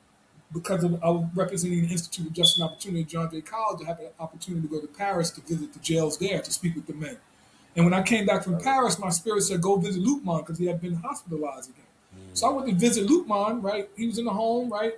[SPEAKER 2] Because I was representing the Institute of Justice and Opportunity at John Jay College, I had an opportunity to go to Paris to visit the jails there to speak with the men. And when I came back from
[SPEAKER 1] Love it.
[SPEAKER 2] Paris, my spirit said, go visit Lukman because he had been hospitalized again. So I
[SPEAKER 1] Mm.
[SPEAKER 2] went to visit Lukman, right? He was in the home, right?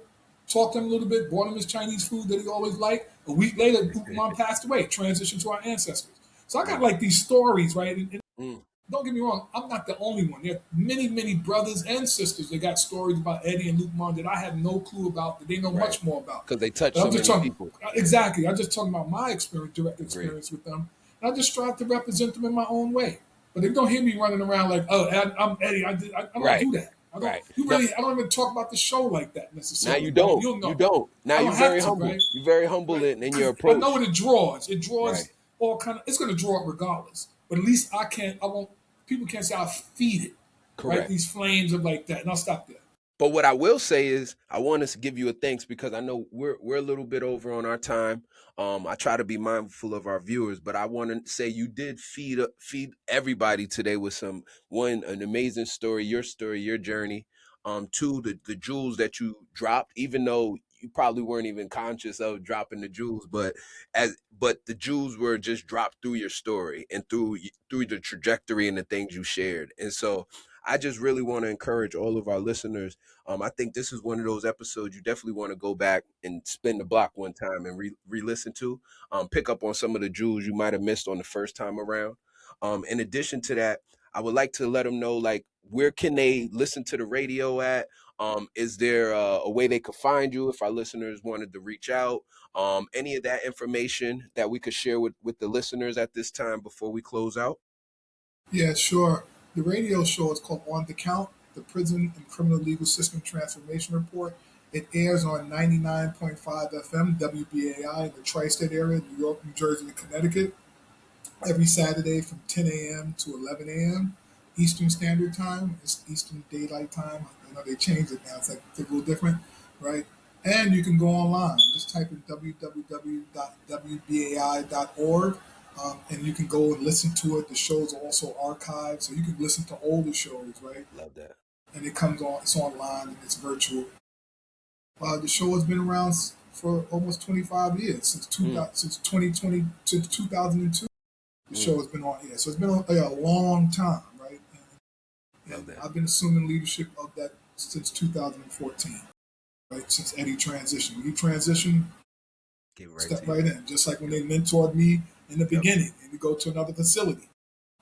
[SPEAKER 2] Talked to him a little bit, bought him his Chinese food that he always liked. A week later, Lukman passed away, transitioned to our ancestors. So I got
[SPEAKER 1] Mm.
[SPEAKER 2] like these stories, right? And
[SPEAKER 1] Mm.
[SPEAKER 2] don't get me wrong, I'm not the only one. There are many, many brothers and sisters that got stories about Eddie and Lukman that I had no clue about, that they know
[SPEAKER 1] Right.
[SPEAKER 2] much more about.
[SPEAKER 1] Because they touch
[SPEAKER 2] But
[SPEAKER 1] so
[SPEAKER 2] I'm just
[SPEAKER 1] many
[SPEAKER 2] talking,
[SPEAKER 1] people. Yeah.
[SPEAKER 2] exactly, I'm just talking about my experience, direct
[SPEAKER 1] Agreed.
[SPEAKER 2] experience with them. And I just strive to represent them in my own way. But they don't hear me running around like, oh, I'm Eddie. I don't
[SPEAKER 1] Right.
[SPEAKER 2] do that. I don't.
[SPEAKER 1] Right.
[SPEAKER 2] You
[SPEAKER 1] Now,
[SPEAKER 2] really. I don't even talk about the show like that
[SPEAKER 1] now
[SPEAKER 2] necessarily,
[SPEAKER 1] you
[SPEAKER 2] right?
[SPEAKER 1] don't.
[SPEAKER 2] You'll
[SPEAKER 1] You
[SPEAKER 2] know.
[SPEAKER 1] don't. Now
[SPEAKER 2] I
[SPEAKER 1] you're
[SPEAKER 2] don't have
[SPEAKER 1] very
[SPEAKER 2] to,
[SPEAKER 1] humble.
[SPEAKER 2] right?
[SPEAKER 1] You're very humble
[SPEAKER 2] Right?
[SPEAKER 1] in your
[SPEAKER 2] I know
[SPEAKER 1] approach.
[SPEAKER 2] what it draws. It
[SPEAKER 1] Right.
[SPEAKER 2] draws all kind of. It's going to draw it regardless. But at least I can't. I won't. People can't say I feed it, right?
[SPEAKER 1] Correct.
[SPEAKER 2] These flames of like that, and I'll stop there.
[SPEAKER 1] But what I will say is, I want us to give you a thanks because I know we're a little bit over on our time. I try to be mindful of our viewers, but I want to say you did feed everybody today with an amazing story, your journey. Two, the jewels that you dropped, even though you probably weren't even conscious of dropping the jewels, but the jewels were just dropped through your story and through the trajectory and the things you shared, and so. I just really want to encourage all of our listeners. I think this is one of those episodes you definitely want to go back and spin the block one time and re-listen to. Pick up on some of the jewels you might have missed on the first time around. In addition to that, I would like to let them know like where can they listen to the radio at? Is there a way they could find you if our listeners wanted to reach out? Any of that information that we could share with the listeners at this time before we close out?
[SPEAKER 2] Yeah, sure. The radio show is called On the Count, the Prison and Criminal Legal System Transformation Report. It airs on 99.5 FM, WBAI, in the tri state area, New York, New Jersey, and Connecticut, every Saturday from 10 a.m. to 11 a.m. Eastern Standard Time. It's Eastern Daylight Time. I know they changed it now. It's a little different, right? And you can go online. Just type in www.wbai.org, and you can go and listen to it. The show's are also archived, so you can listen to older shows, right?
[SPEAKER 1] Love that.
[SPEAKER 2] And it comes on. It's online and it's virtual. The show has been around for almost 25 years
[SPEAKER 1] Mm,
[SPEAKER 2] since 2020 since 2002. The
[SPEAKER 1] mm,
[SPEAKER 2] show has been on air, so it's been a long time, right? And
[SPEAKER 1] love that.
[SPEAKER 2] I've been assuming leadership of that since 2014, right? Since Eddie transitioned. When he transitioned,
[SPEAKER 1] Give it right
[SPEAKER 2] step
[SPEAKER 1] to you.
[SPEAKER 2] right in, just like when
[SPEAKER 1] Yep.
[SPEAKER 2] they mentored me in the
[SPEAKER 1] Yep.
[SPEAKER 2] beginning, and you go to another facility,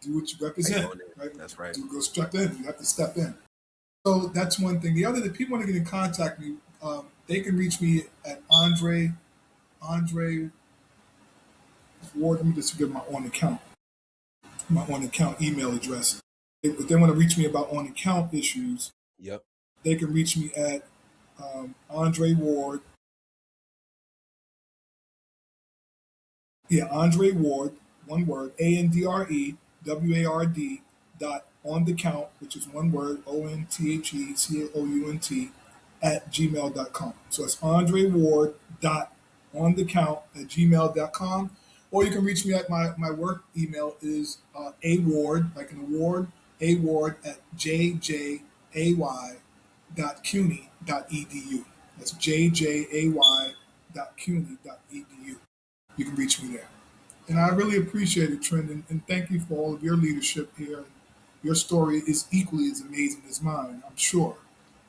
[SPEAKER 2] do what you
[SPEAKER 1] How you
[SPEAKER 2] represent,
[SPEAKER 1] going there?
[SPEAKER 2] right?
[SPEAKER 1] That's right.
[SPEAKER 2] Do go step in. You have to step in. So that's one thing. The other, that people want to get in contact with me, they can reach me at Andre Ward. Let me just give my on account email address. If they want to reach me about on account issues,
[SPEAKER 1] Yep.
[SPEAKER 2] they can reach me at Andre Ward. Yeah, Andre Ward, one word, ANDREWARD dot on the count, which is one word, ONTHECOUNT at gmail.com. So it's Andre Ward dot on the count at gmail.com. Or you can reach me at my work email is award, like an award, award at jjay dot cuny dot edu. That's jjay dot cuny dot edu. You can reach me there. And I really appreciate it, Trent, and thank you for all of your leadership here. your story is equally as amazing as mine, I'm sure.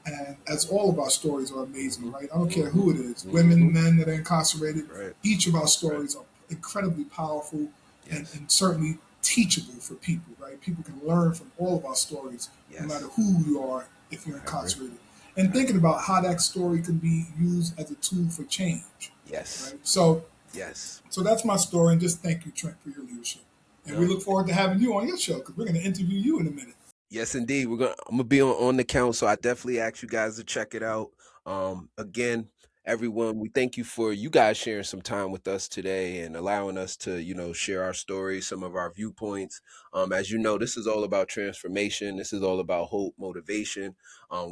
[SPEAKER 2] And as all of our stories are amazing,
[SPEAKER 1] Mm-hmm.
[SPEAKER 2] right? I don't care
[SPEAKER 1] Mm-hmm.
[SPEAKER 2] who it is,
[SPEAKER 1] Mm-hmm.
[SPEAKER 2] women, men that are incarcerated,
[SPEAKER 1] Right.
[SPEAKER 2] each of our
[SPEAKER 1] Right.
[SPEAKER 2] stories are incredibly powerful
[SPEAKER 1] Yes.
[SPEAKER 2] and certainly teachable for people, right? People can learn from all of our stories, no matter
[SPEAKER 1] Yes.
[SPEAKER 2] who you are if you're
[SPEAKER 1] I agree.
[SPEAKER 2] incarcerated. And
[SPEAKER 1] I
[SPEAKER 2] thinking
[SPEAKER 1] agree.
[SPEAKER 2] about how that story can be used as a tool for change,
[SPEAKER 1] Yes.
[SPEAKER 2] right?
[SPEAKER 1] Yes.
[SPEAKER 2] So that's my story, and just thank you, Trent, for your leadership. And we
[SPEAKER 1] No.
[SPEAKER 2] look forward to having you on your show because we're going to interview you in a minute.
[SPEAKER 1] Yes, indeed. I'm gonna be on the count, so I definitely ask you guys to check it out. Again, everyone, we thank you for you guys sharing some time with us today and allowing us to, share our stories, some of our viewpoints. As you know, this is all about transformation. This is all about hope, motivation.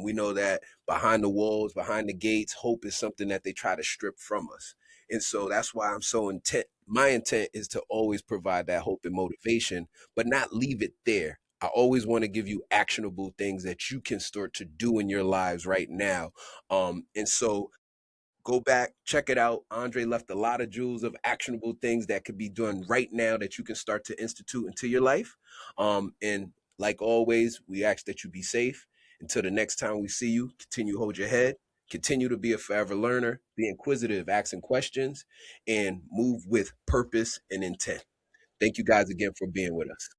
[SPEAKER 1] We know that behind the walls, behind the gates, hope is something that they try to strip from us. And so that's why I'm so intent. My intent is to always provide that hope and motivation, but not leave it there. I always want to give you actionable things that you can start to do in your lives right now. And so go back, check it out. Andre left a lot of jewels of actionable things that could be done right now that you can start to institute into your life. And like always, we ask that you be safe. Until the next time we see you, continue to hold your head, continue to be a forever learner, be inquisitive, asking questions, and move with purpose and intent. Thank you guys again for being with us.